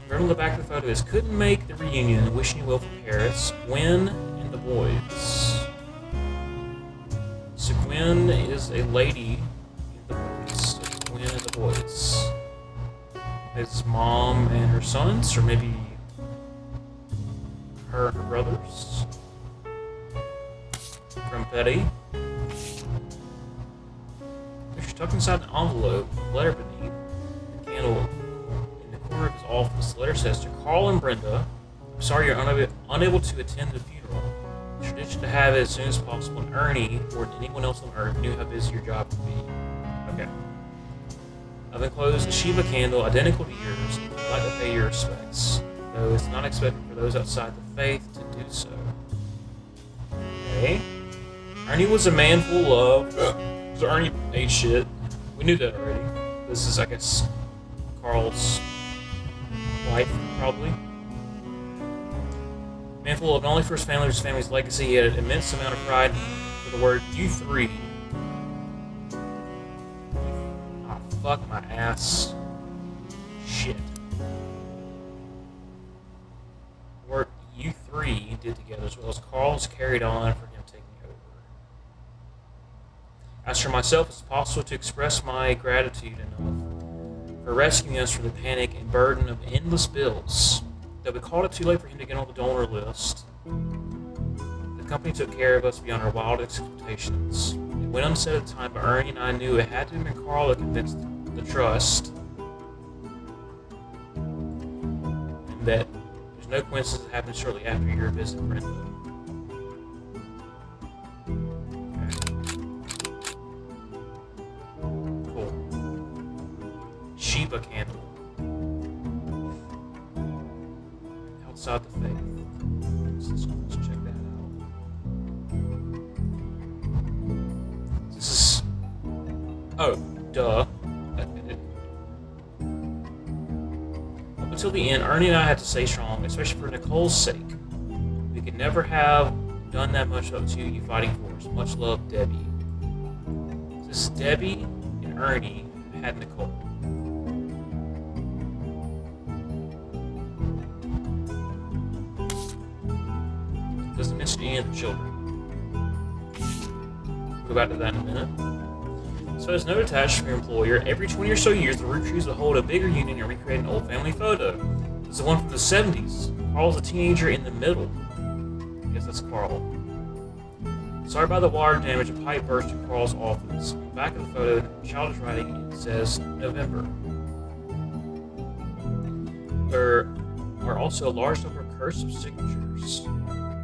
Written on the back of the photo is couldn't make the reunion. Wishing you well for Paris. Gwen and the boys. So Gwen is a lady in the boys. So it's Gwen and the boys. His mom and her sons, or maybe her and her brothers. From Betty. She's tucked inside an envelope, a letter beneath, a candle in the corner of his office. The letter says, to Carl and Brenda, I'm sorry you're unable to attend the funeral. It's tradition to have it as soon as possible, and Ernie, or anyone else on Earth, knew how busy your job would be. Okay. I've enclosed a Shiva candle identical to yours. I'd like to pay your respects, though it's not expected for those outside the faith to do so. Okay. Ernie was a man full of love. So Ernie ate shit. We knew that already. This is, I guess, Carl's wife, probably. Man full of not only for his family, but his family's legacy. He had an immense amount of pride for the word you three. Ah, fuck my ass. Shit. The work you three did together, as well as Carl's carried on for him taking over. As for myself, it's possible to express my gratitude enough for rescuing us from the panic and burden of endless bills. Though we called it too late for him to get on the donor list, the company took care of us beyond our wildest expectations. It went unsaid at the time, but Ernie and I knew it had to have been Carl that convinced the trust, and that there's no coincidence that happened shortly after your visit, Brenda. Shiva candle outside the faith. So let's check that out. This is duh. Admitted. Up until the end, Ernie and I had to stay strong, especially for Nicole's sake. We could never have done that much up to you fighting for us. Much love, Debbie. This is Debbie and Ernie had Nicole. Doesn't mention any of the children. We'll go back to that in a minute. So there's no attached from your employer. Every 20 or so years, the Roottrees will hold a bigger union and recreate an old family photo. This is the one from the 70s. Carl's a teenager in the middle. I guess that's Carl. Sorry about the water damage. A pipe burst in Carl's office. On the back of the photo, childish writing, it says November. There are also a large number of cursive signatures.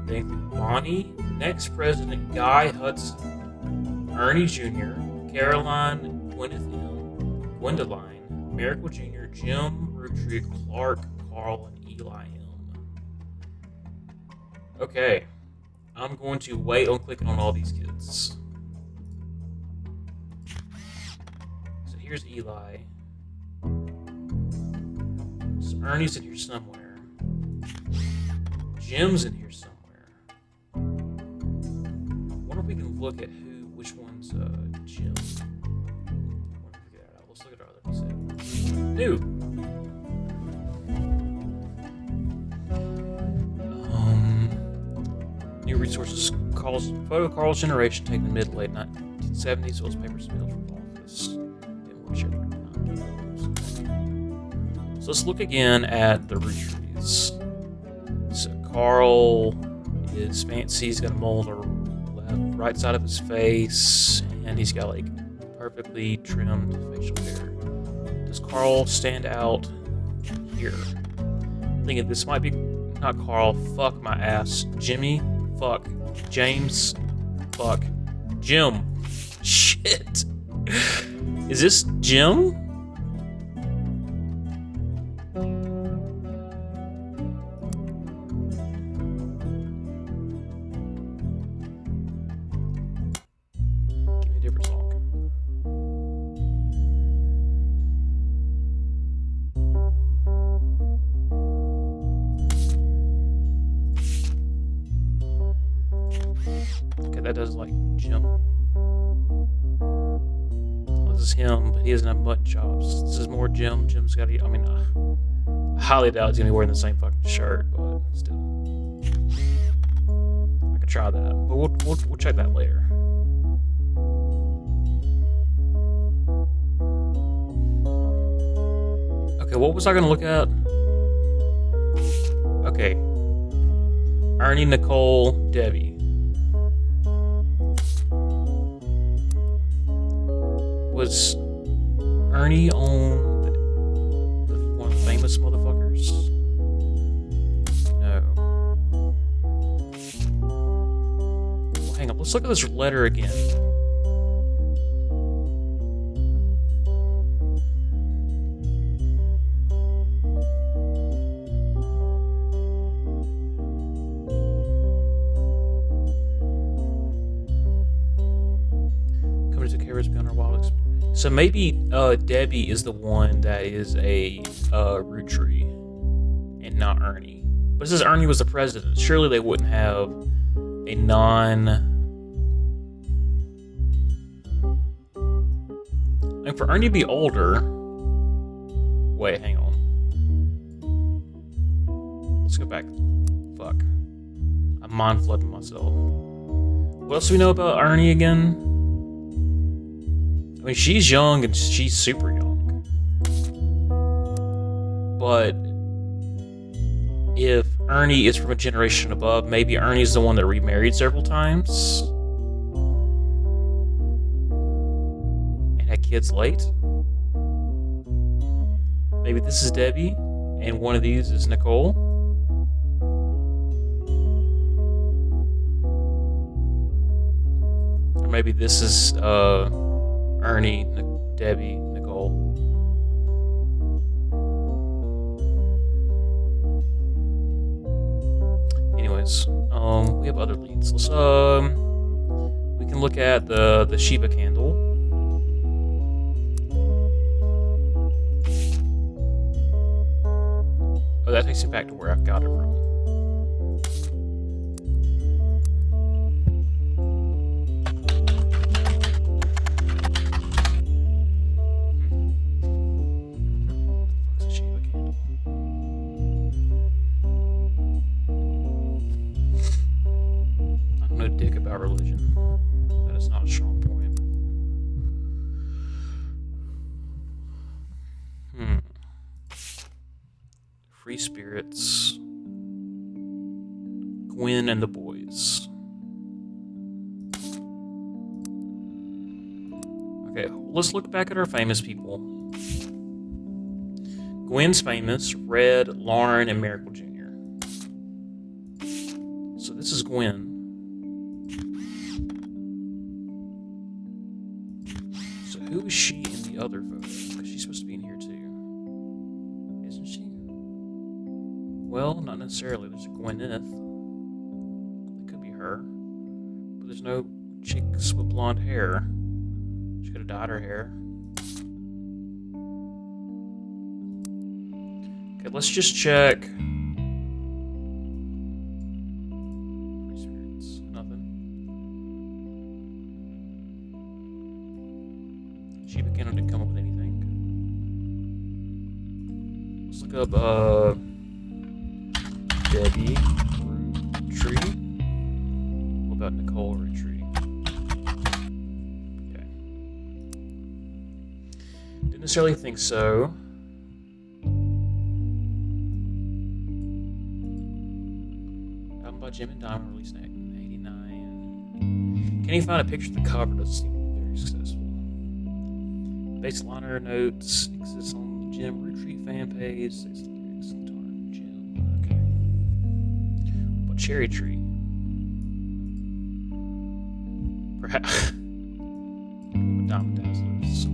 They include Bonnie, next President Guy Hudson, Ernie Jr., Caroline, Gwyneth M., Gwendoline, Miracle Jr., Jim, Roottree, Clark, Carl, and Eli M. Okay, I'm going to wait on clicking on all these kids. So here's Eli. So Ernie's in here somewhere. Jim's in here somewhere. I wonder if we can look at which one's Jim. Let's look at our other set. New. New resources. Carl's generation taken in the mid-late 1970s, as well as papers and mails from the office. And we'll check it out. So let's look again at the Roottrees. So Carl is fancy. He's got a mole on the right side of his face, and he's got like perfectly trimmed facial hair. Does Carl stand out here? I'm thinking this might be not Carl. Fuck my ass. Jimmy. Fuck. James. Fuck. Jim. Shit. Is this Jim? that does like Jim. This is him, but he doesn't have mutton chops. This is more Jim. Jim's got to. I mean, I highly doubt he's gonna be wearing the same fucking shirt, but still, I could try that. But we'll check that later. Okay, what was I gonna look at? Okay, Ernie, Nicole, Debbie. Was Ernie on one of the famous motherfuckers? No. Well, hang on. Let's look at this letter again. Coming to Kara's beyond our wild experience. So maybe Debbie is the one that is a Rootree and not Ernie. But it says Ernie was the president. Surely they wouldn't have a non... And for Ernie to be older... Wait, hang on. Let's go back. Fuck. I'm mind flipping myself. What else do we know about Ernie again? I mean, she's young and she's super young. But if Ernie is from a generation above, maybe Ernie's the one that remarried several times and had kids late. Maybe this is Debbie and one of these is Nicole. Or maybe this is Ernie, Debbie, Nicole. Anyways, we have other leads. Let's we can look at the Shiba candle. Oh, that takes me back to where I got it from. Dick about religion. That is not a strong point. Free spirits. Gwen and the boys. Okay, let's look back at our famous people. Gwen's famous. Red, Lauren, and Miracle Jr. So this is Gwen. Who is she in the other photo? Because she's supposed to be in here too. Isn't she? Well, not necessarily. There's a Gwyneth. It could be her. But there's no chicks with blonde hair. She could have dyed her hair. Okay, let's just check. Free spirits. Nothing. Shiba Candle didn't come up with anything. Let's look up Debbie Rootree. What about Nicole Rootree? Okay. Didn't necessarily think so. Album by Jim and Diamond released in 1989. Can't even find a picture of the cover. Doesn't seem to be very successful. Bass liner notes exists on the Jim Rootree fan page. There's the lyrics and guitar. Jim. Okay. What cherry tree? Perhaps. Diamond Dazzlers.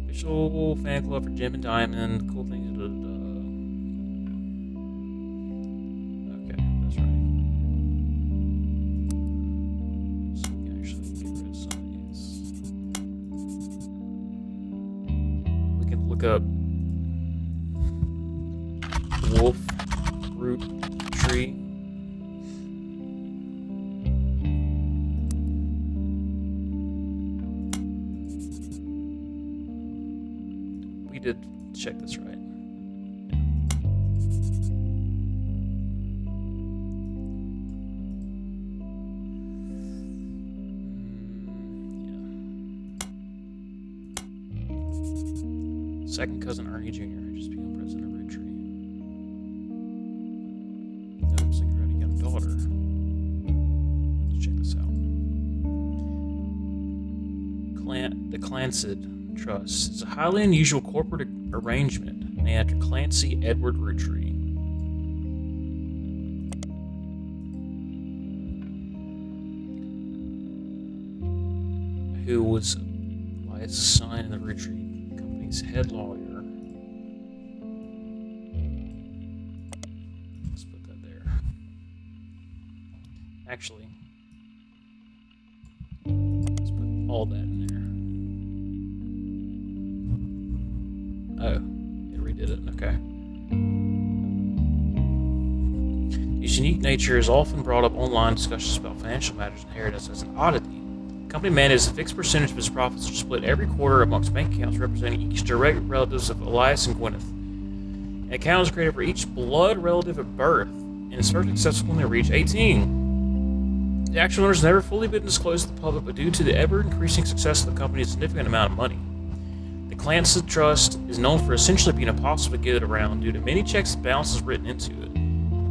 Official fan club for Jim and Diamond. Cool things. Okay, that's right. So we can actually get rid of some of these. We can look up Wolf Root Tree. check this right. Second cousin Ernie Jr. had just become president of Rootree. That looks like you already got a daughter. Let's check this out. The Clancid Trust is a highly unusual corporate arrangement named after Clancy Edward Rootree. Who was Elias' son and the Rootree company's head lawyer. Let's put that there. Actually, let's put all that in there. Oh, it redid it. Okay. His unique nature is often brought up online discussions about financial matters and inheritance as an oddity. The company manages a fixed percentage of its profits are split every quarter amongst bank accounts representing each direct relatives of Elias and Gwyneth. An account is created for each blood relative at birth, and is first accessible when they reach 18. The actual owners have never fully been disclosed to the public, but due to the ever-increasing success of the company, a significant amount of money. The Clancid Trust is known for essentially being impossible to get it around due to many checks and balances written into it.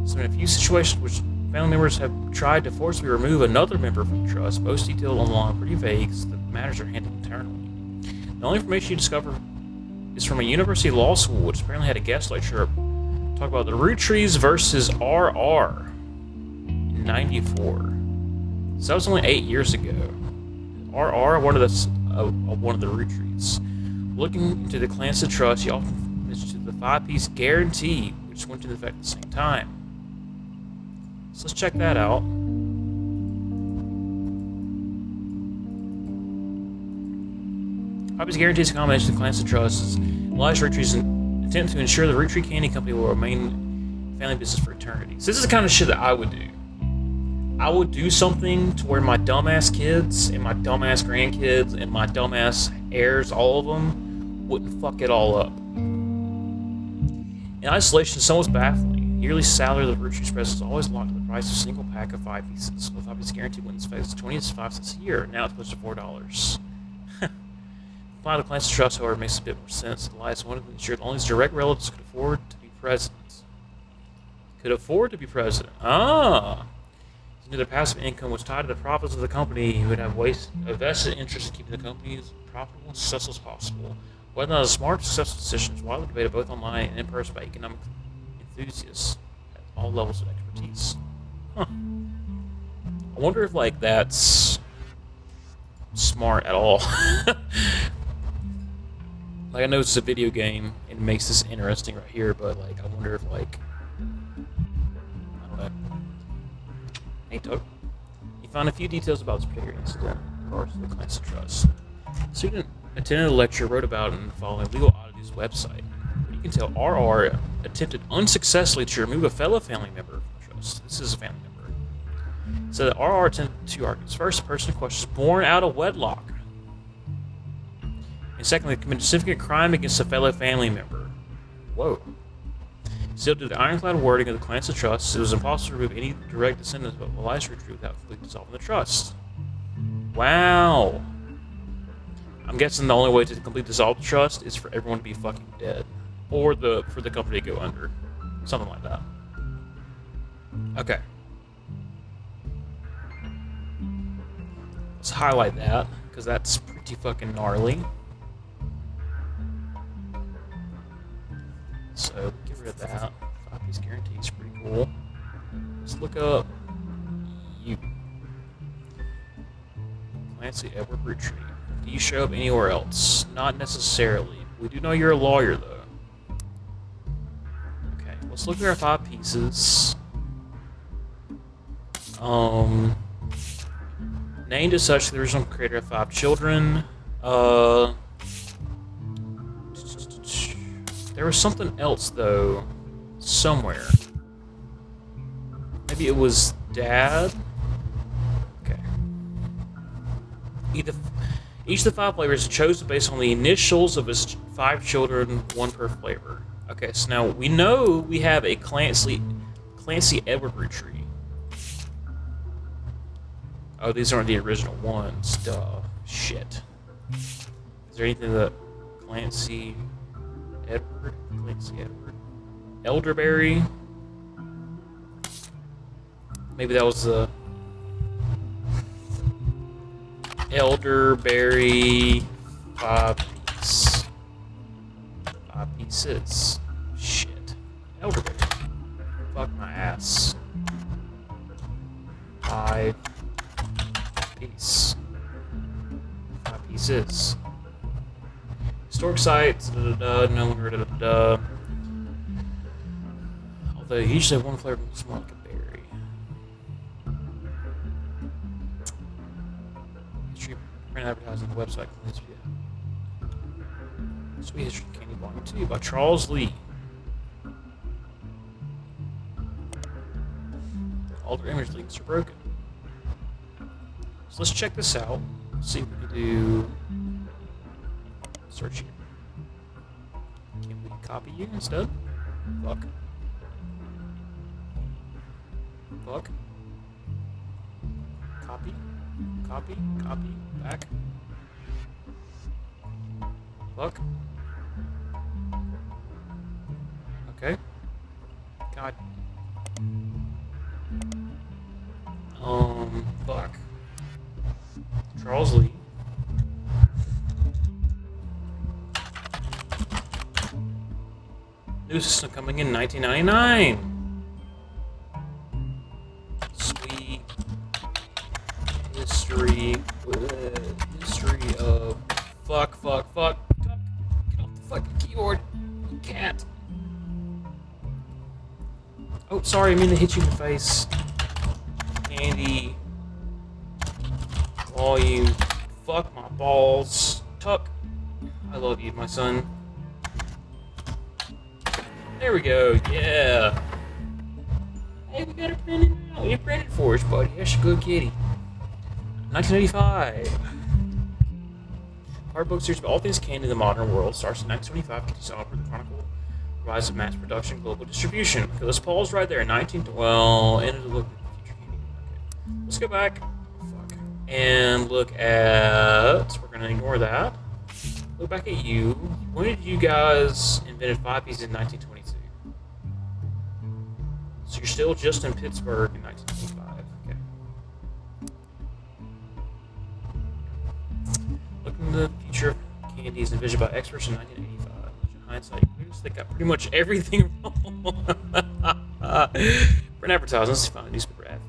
So in a few situations which family members have tried to forcibly remove another member from the trust, most detailed online, pretty vague, so the matters are handled internally. The only information you discover is from a university law school, which apparently had a guest lecturer talk about the Roottrees versus RR in '94. So that was only 8 years ago. RR, one of the Roottrees. Looking into the Clancid Trust, you often mention the 5-piece guarantee, which went into effect at the same time. So let's check that out. Five-piece guarantee is a combination of the Clancid Trust Elias Rootree's attempt to ensure the Rootree Candy Company will remain family business for eternity. So this is the kind of shit that I would do. I would do something to where my dumbass kids and my dumbass grandkids and my dumbass heirs, all of them, wouldn't fuck it all up. In isolation, it's almost baffling. The yearly salary of the Roottrees president is always locked at the price of a single pack of 5 pieces. With 5 pieces guaranteed when it's faced 25 cents a year. Now it's close to $4. Applying the Clancid Trust, however, makes a bit more sense. Elias wanted to ensure that only his direct relatives could afford to be president. Ah! Since their passive income was tied to the profits of the company, he would have a vested interest in keeping the company as profitable and successful as possible. Whether or not a smart, successful decision is widely debated both online and in person by economic enthusiasts at all levels of expertise. Huh. I wonder if, like, that's smart at all. Like, I know it's a video game and it makes this interesting right here, but, like, I wonder if, like, I don't know. Hey, Doug. You found a few details about this particular incident in regards to the Clancid Trust. The student attended a lecture, wrote about it in the following Legal Oddities website. But you can tell RR attempted unsuccessfully to remove a fellow family member from the trust. This is a family member. So the RR attempted to argue. First, the person in question was born out of wedlock. And secondly, committed a significant crime against a fellow family member. Whoa. Still, due to the ironclad wording of the Clancid Trust, it was impossible to remove any direct descendants of Elias Rootree without completely dissolving the trust. Wow. I'm guessing the only way to completely dissolve the trust is for everyone to be fucking dead. Or for the company to go under. Something like that. Okay. Let's highlight that, because that's pretty fucking gnarly. So, get rid of that. 5-piece guarantee is pretty cool. Let's look up you. Clancy Edward Rootree. Do you show up anywhere else? Not necessarily. We do know you're a lawyer, though. Okay, let's look at our 5 pieces. Named as such, the original creator of 5 children. There was something else, though, somewhere. Maybe it was Dad? Okay. Each of the 5 flavors is chosen based on the initials of his 5 children, 1 per flavor. Okay, so now we know we have a Clancy Edward root tree. Oh, these aren't the original ones. Duh. Shit. Is there anything that Clancy Edward? Elderberry? Maybe that was the elderberry 5 pieces. Shit. Elderberry. Fuck my ass. 5 pieces. Historic sites. No one heard of it. Although usually one flavor looks more like a berry. History print advertising on the website. Sweet History Candy Volume 2 by Charles Lee. All their image links are broken. So let's check this out. See if we can do search here. Can we copy you instead? Fuck. Fuck. Copy. Copy. Copy. Back. Fuck. Okay. God. Fuck. Charles Lee. New system coming in 1999. Sweet history of fuck. Get off the fucking keyboard, you cat. Oh, sorry, I mean to hit you in the face. Candy. Volume. Fuck my balls. Tuck. I love you, my son. There we go, yeah. Hey, we got it printed now. You printed for us, buddy. That's a good kitty. 1985. Art book series of all things candy in the modern world starts in 1925. Continues on for the chronicle rise of mass production, global distribution. Okay, let's pause right there. 1912. End of the look at future candy. Okay, let's go back. Fuck. And look at. We're gonna ignore that. Look back at you. When did you guys invented 5 pieces in 1922? So you're still just in Pittsburgh in 1925. Okay. Looking at the future of candies envisioned by experts in 1985. In hindsight, they got pretty much everything wrong. Print advertisements, found newspaper ad.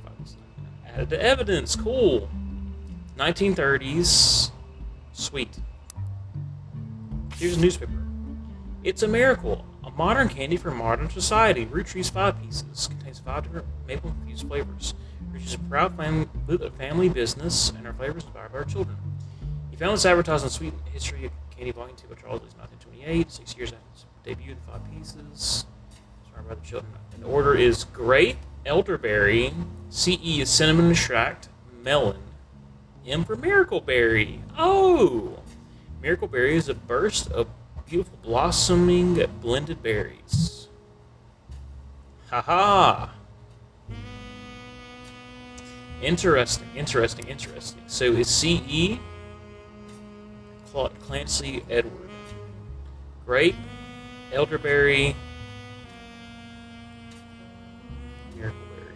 Added to evidence. Cool. 1930s. Sweet. Here's a newspaper. It's a miracle. A modern candy for modern society. Roottrees 5 pieces. Contains 5 different maple-infused flavors. Roottrees is a proud family business, and our flavors inspired by our children. He found this advertised on Sweet History of Candy Volume 2 by Charles Lee in 1928, 6 years after its debut, the 5 pieces. Inspired by the children. And the order is grape, elderberry, CE is cinnamon extract, melon, M for miracle berry. Oh! Miracle berry is a burst of beautiful blossoming blended berries. Haha. Interesting. So is CE Clancy Edward. Grape, elderberry, miracle berry.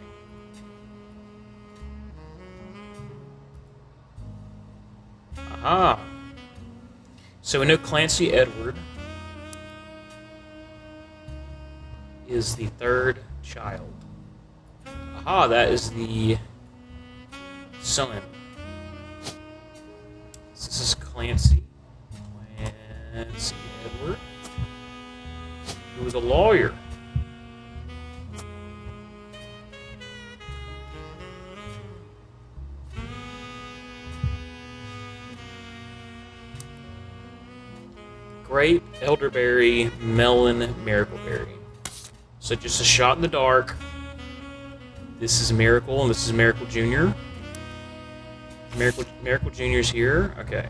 Aha. So we know Clancy Edward is the 3rd child. Aha, that is the son. This is Clancy Edward, who was a lawyer. Grape, elderberry, melon, miracle berry. So just a shot in the dark. This is Miracle, and this is Miracle Jr. Miracle Jr.'s here. Okay.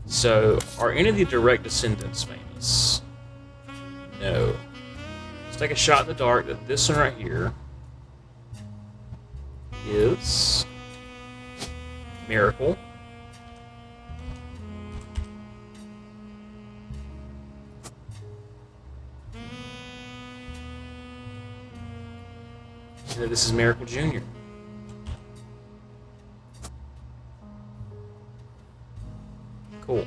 So, are any of the direct descendants famous? No. Let's take a shot in the dark that this one right here is Miracle. And that this is Miracle Jr. Cool.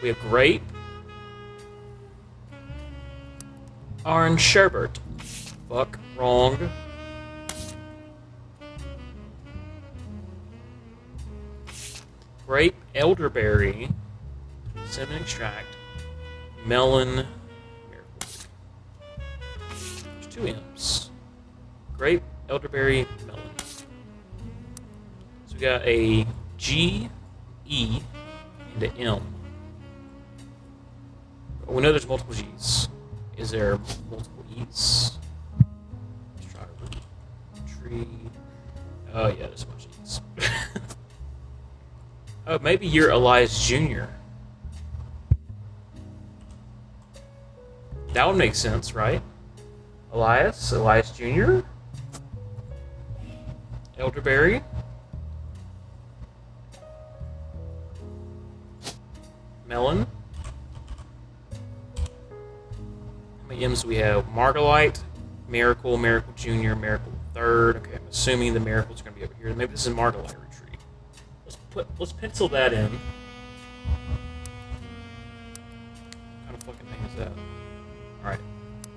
We have grape, orange sherbet. Fuck, wrong. Grape, elderberry, cinnamon extract, melon, miracle. There's 2 M's. Grape, elderberry, melon. So we got a G, E, and an M. We know there's multiple G's. Is there multiple E's? Let's try tree. Oh yeah, there's a bunch of E's. Oh, maybe you're Elias Jr. That would make sense, right? Elias Jr. Elderberry. Melon. How many M's do we have? Margalite, Miracle, Miracle Jr., Miracle Third. Okay, I'm assuming the Miracle's going to be over here. Maybe this is Margalite Retreat. Let's pencil that in. What kind of fucking thing is that? Alright.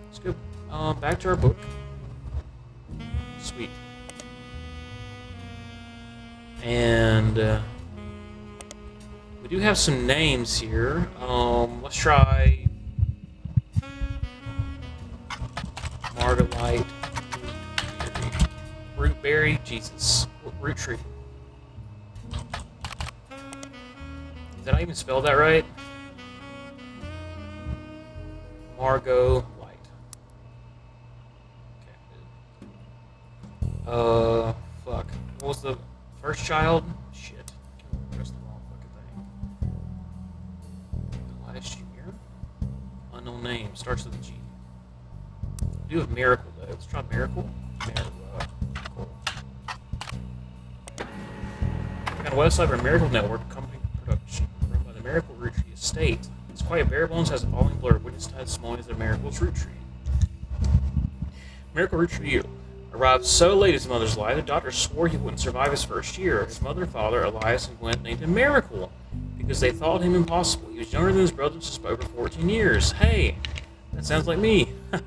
Let's go back to our book. Sweet. And we do have some names here. Let's try Margalite, Rootberry, Jesus, Root Tree. Did I even spell that right? Margot Light. Okay. Fuck. What was the first child? Shit. Press the wrong fucking thing. Elias Jr. Unknown name. Starts with a G. We do have Miracle though. Let's try Miracle. Miracle. Cool. We got a website for Miracle Network company production run by the Miracle Root Tree Estate. It's quite bare bones, has a falling blur, witness tied small as the Miracle's root tree. Miracle Root Tree arrived so late in his mother's life, the doctor swore he wouldn't survive his first year. His mother and father, Elias and Gwen, named him Miracle because they thought him impossible. He was younger than his brothers just by over 14 years. Hey, that sounds like me. But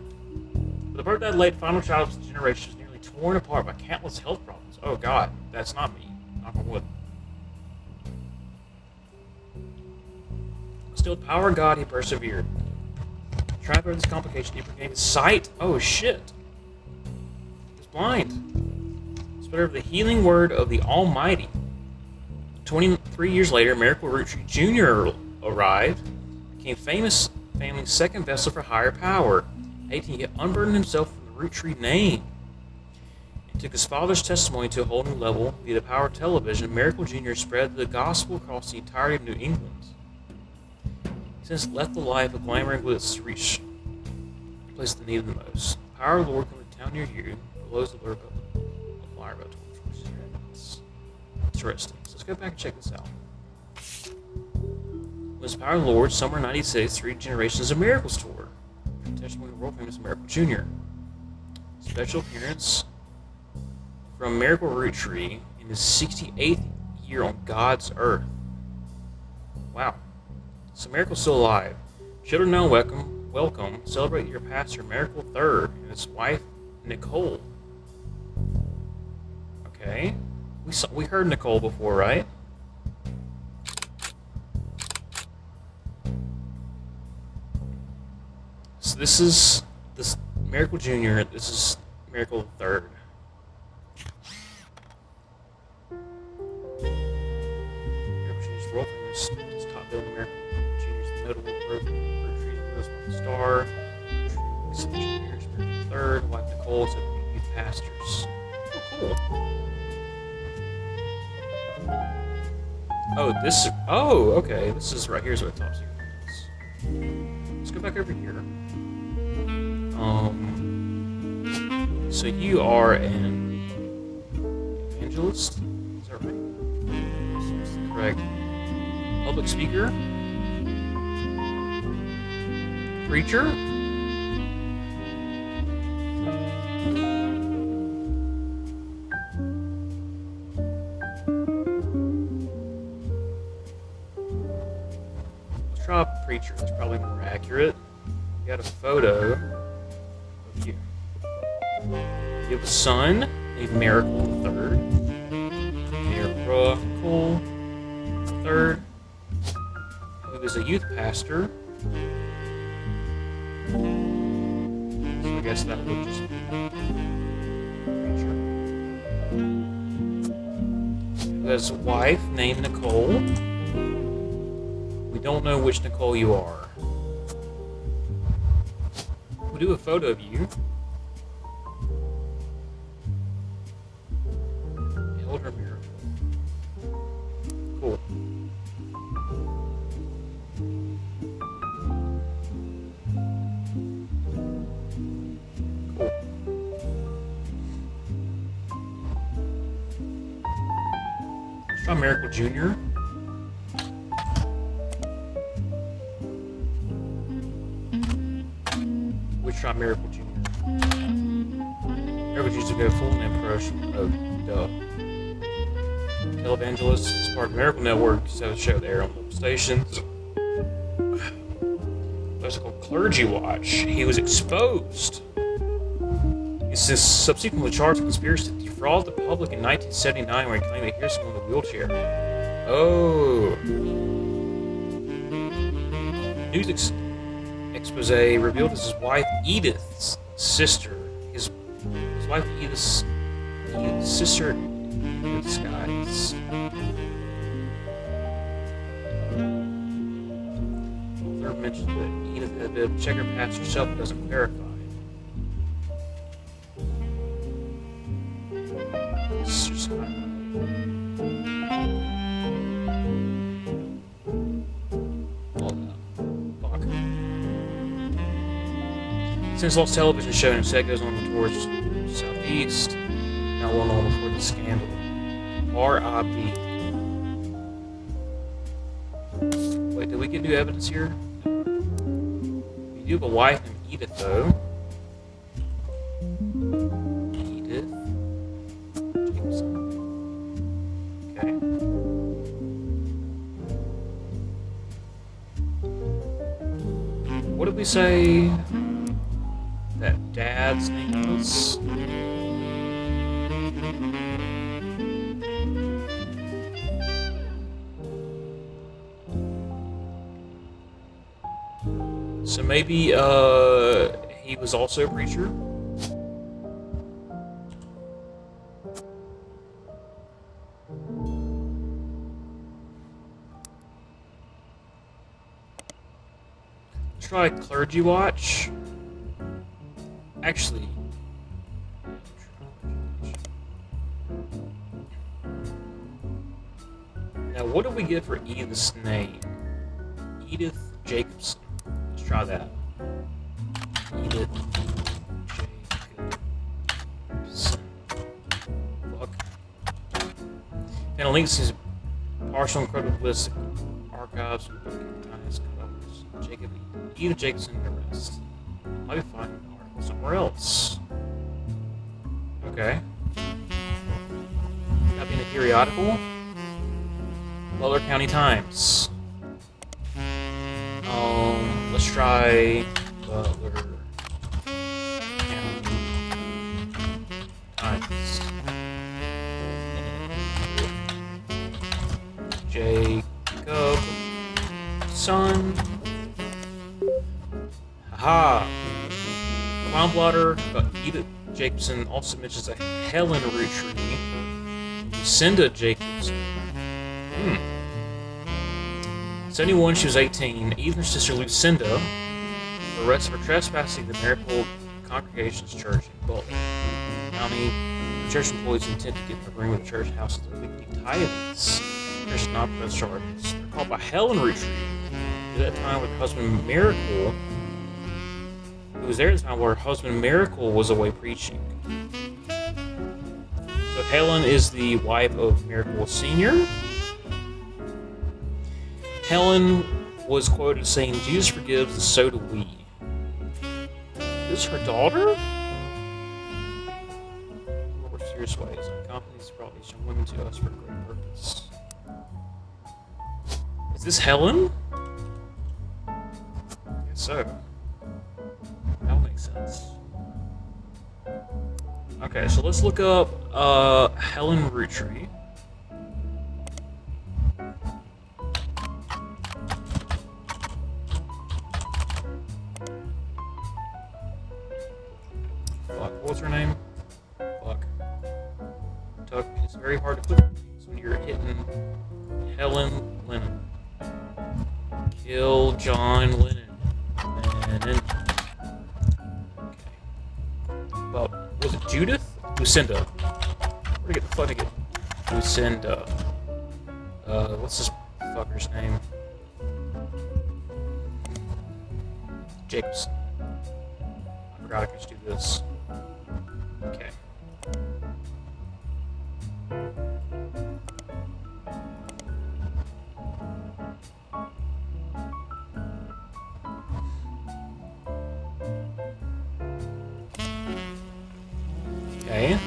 the birth of that late final child of the generation was nearly torn apart by countless health problems. Oh god, that's not me. Knock on wood. Still, with the power of God, he persevered. Trying to this complication, he regained his sight. Oh shit. He was blind. Spread over the healing word of the Almighty. 23 years later, Miracle Root Tree Jr. arrived, became famous family's second vessel for higher power. 18, he unburdened himself from the Root Tree name and took his father's testimony to a whole new level. Via the power of television, Miracle Jr. spread the gospel across the entirety of New England. Since left the life of glamour and glitz to reach the place that needed the most. The power of the Lord come to town near you, for those that lurk up a flyer about 12 minutes. Interesting. So let's go back and check this out. With the power of the Lord, Summer 96, 3 Generations of Miracles tour. Testimony of world famous Miracle Jr. Special appearance from Miracle Root Tree in his 68th year on God's earth. Wow. So Miracle's still alive. Children now welcome, celebrate your pastor Miracle Third and his wife Nicole. Okay, we heard Nicole before, right? So this is Miracle Jr. This is Miracle Third. Miracle Jr.'s world famous top building Miracle. Notable Roottrees was star. Third, wife Nicole, so youth pastors. Oh, cool. Oh, this. Oh, okay. This is right here's what top secret is. Let's go back over here. So you are an evangelist? Is that right? That's correct. Public speaker? Preacher? Let's try preacher. That's probably more accurate. You got a photo of you. You have a son named Miracle III. Miracle III, who is a youth pastor. So I guess that would just be preacher. Who has a wife named Nicole. We don't know which Nicole you are. We'll do a photo of you. Elder Miracle. Cool. Cool. Let's try Miracle Jr. Let's try Miracle Jr. Miracle Jr. is a good full name approach. Oh, duh. Televangelist is part of the Miracle Network, so a show there on local stations. There's called Clergy Watch. He was exposed. He's subsequently charged with conspiracy to defraud the public in 1979 when he claimed to hear someone in a wheelchair. Oh. News expose revealed as his wife Edith's sister. His wife Edith's sister in disguise. Author mentioned that Edith had been able to check her past herself but doesn't verify. It's just not right. Since lost television show and instead goes on towards southeast, now well known before the scandal. R.I.P. Wait, did we get new evidence here? We do have a wife named Edith, though. Edith Jacobson. Okay. What did we say that dad's name was? So maybe he was also a preacher? Let's try Clergy Watch. Actually, now what do we get for Edith's name? Edith Jacobson. Let's try that. Edith Jacobson. Fuck. And a link to his partial and credible list of archives and Jacob Edith Jacobson and the rest. Might be fine. Somewhere else. Okay. That being a periodical. Butler County Times. Let's try Butler County Times. Jacob son. Haha. Clown Blotter, Edith Jacobson also mentions a Helen Roottrees, Lucinda Jacobson. 71, she was 18. Edith and her sister Lucinda were arrested for trespassing the Miracle Congregation's Church in Butler County. The church employees intend to get in the room of the church house of the weekly tithings. There's not press charges. They're called by Helen Roottrees. At that time with her husband Miracle, who was there at the time where her husband Miracle was away preaching. So Helen is the wife of Miracle Sr. Helen was quoted as saying, "Jesus forgives, and so do we." Is this her daughter? More serious ways. Our companies brought these young women to us for a great purpose. Is this Helen? I guess so. That would make sense. Okay, so let's look up Helen Roottree. Fuck, what was her name? Fuck. Tuck, it's very hard to put things when you're hitting Helen Lennon. Kill John Lennon. Lennon. Well, was it Judith? Lucinda. Where'd I get the fuck to get Lucinda? What's this fucker's name? Jacobson. I forgot I could just do this. Okay. Okay.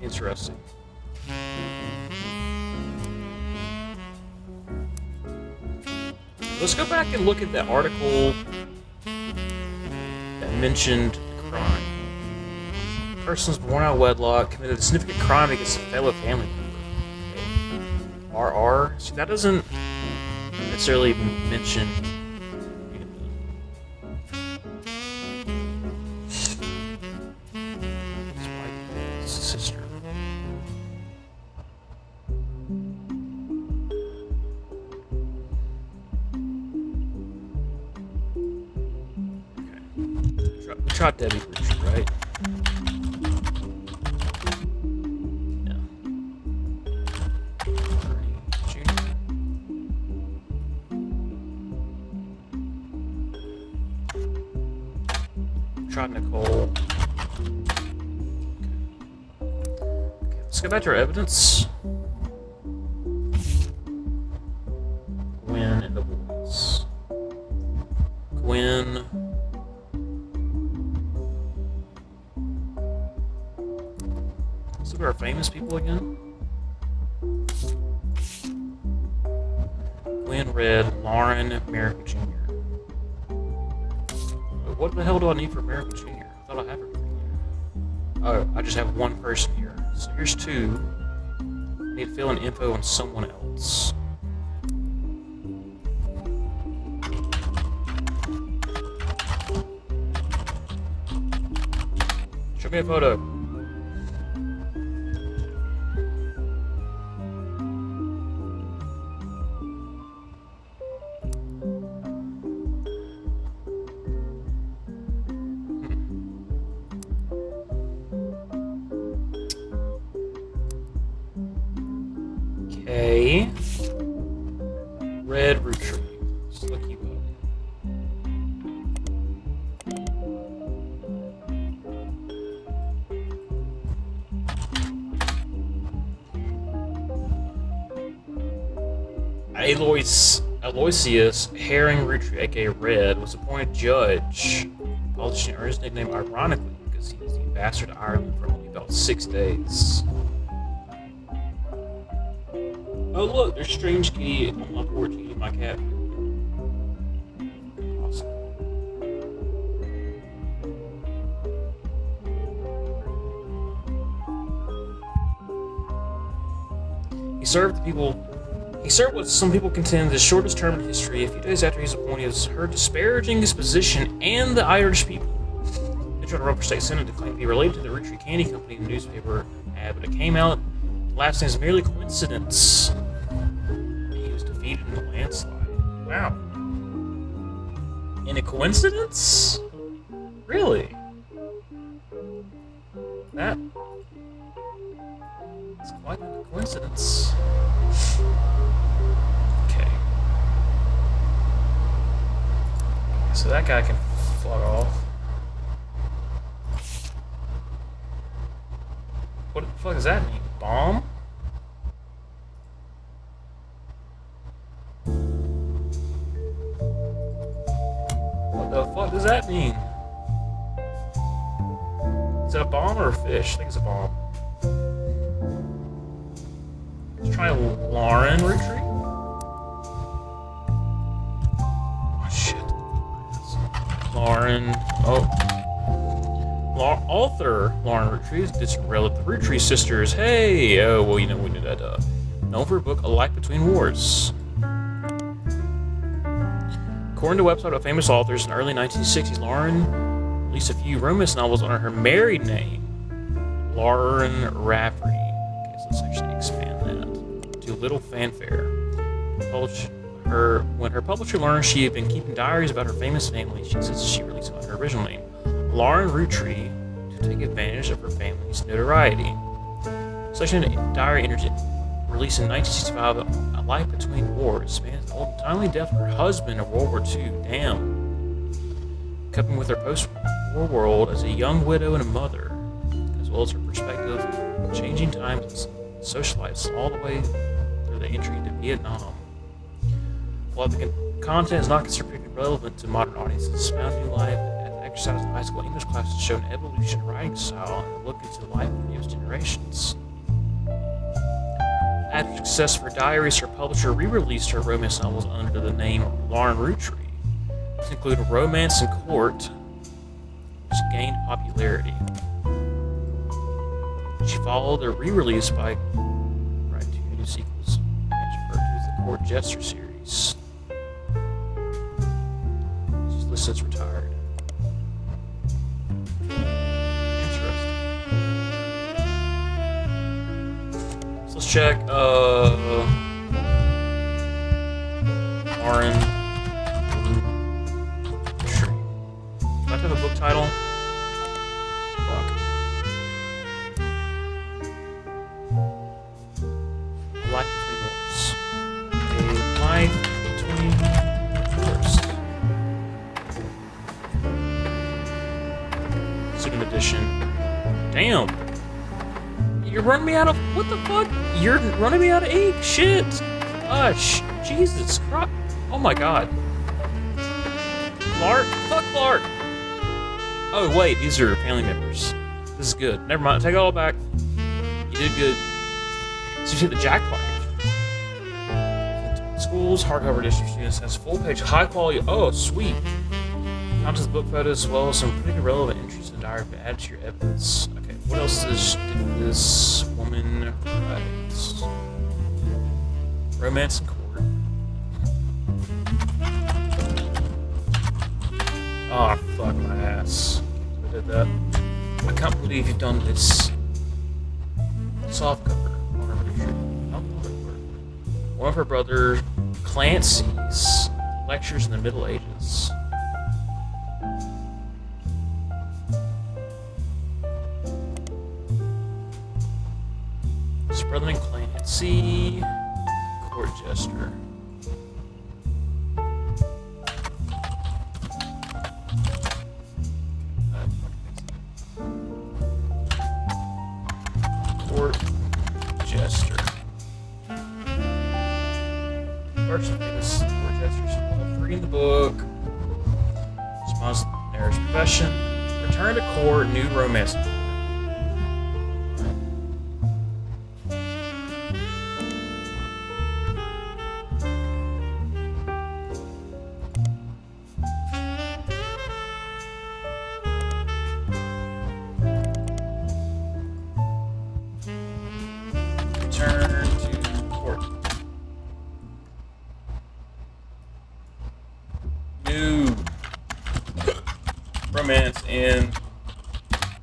Interesting. Let's go back and look at the article that mentioned crime. Persons born out of wedlock committed a significant crime against a fellow family member. RR? See, that doesn't necessarily mention sister. Okay. We tried Debbie Richard, right? Yeah. Junior. Tried Nicole. Let's go back to our evidence. Gwen and the boys. Gwen. Let's look at our famous people again. Gwen Red, Lauren, America Jr. Wait, what the hell do I need for America Jr.? I thought I had everything here. Oh, I just have one person here. So here's two. I need to fill in info on someone else. Show me a photo. Okay. Red Roottrees. Let's look you up. Aloysius Herring Rootree, aka Red, was appointed judge. The politician earned his nickname ironically because he was the ambassador to Ireland for only about 6 days. Oh look, there's Strange Kitty on my porch eating my cat. Awesome. He served what some people contend the shortest term in history. A few days after he was appointed, he was heard disparaging his position and the Irish people. They tried to run for state senate to claim to be related to the Roottrees Candy Company in the newspaper ad, but it came out last name is merely coincidence. He was defeated in a landslide. Wow. In a coincidence? Really? That's quite coincidence. Okay. So that guy can fuck off. What the fuck does that mean? Bomb? What the fuck does that mean? Is it a bomb or a fish? I think it's a bomb. Let's try Lauren Roottrees. Oh shit. Lauren. Oh. Author Lauren Roottrees did some relevant the Roottrees sisters. Hey! Oh, well, you know, we knew that. Known for her book A Life Between Wars. According to a website of famous authors in the early 1960s, Lauren released a few romance novels under her married name, Lauren Rafferty. Okay, so let's actually expand that to little fanfare. When her publisher learned she had been keeping diaries about her famous family, she insisted she release it under her original name, Lauren Roottrees, to take advantage of her family's notoriety. Such a diary enters released in 1965, A Life Between Wars, spans the untimely death of her husband in World War II. Damn. Coping with her post-war world as a young widow and a mother, as well as her perspective of changing times and social lives all the way through the entry into Vietnam. While the content is not considered relevant to modern audiences, found new life as exercise in high school English classes show an evolution in writing style and a look into the life of previous generations. After success for diaries, her publisher re-released her romance novels under the name Lauren Roottrees. These include Romance and Court, which gained popularity. She followed their re-release by writing two new sequels, referred to as the Court Jester series. She's listed as retired. Interesting. So let's check Lauren Roottrees. Do I have a book title? Fuck. A Life Between Wars. A Life Between Wars. Second edition. Damn. You're running me out of... What the fuck? You're running me out of ink. Shit. Gosh. Jesus Christ. Oh my god. Clark? Fuck Clark. Oh wait, these are family members. This is good. Never mind. Take it all back. You did good. So you hit the jackpot. Schools, hardcover edition for students, has full-page, high-quality. Oh, sweet. Not just book photos, as well as some pretty relevant entries in the diary to add to your evidence. Okay, what else did this woman write? Romance and Court. Oh, fuck my ass. I did that. I can't believe you've done this. Soft cover. One of her brother Clancy's lectures in the Middle Ages. His brother named Clancy, Court Jester. Court Jester. First famous Court Jesters. All three in the book. Response to the marriage profession. Return to court, new romance. Return to court. New romance in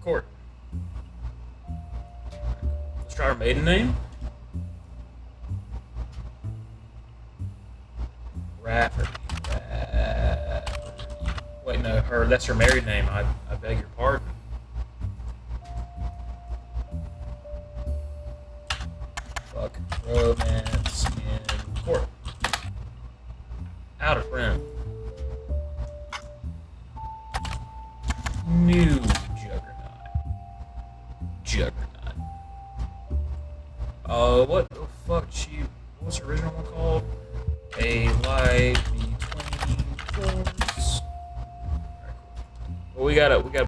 court. Let's try her maiden name. Rafferty. Wait, no, that's her married name. I beg your pardon. Fuck. Romance in Court. Out of print. New Juggernaut. Juggernaut. What the fuck? What was the original one called? A Life Between Forms. Alright, cool. Well, we gotta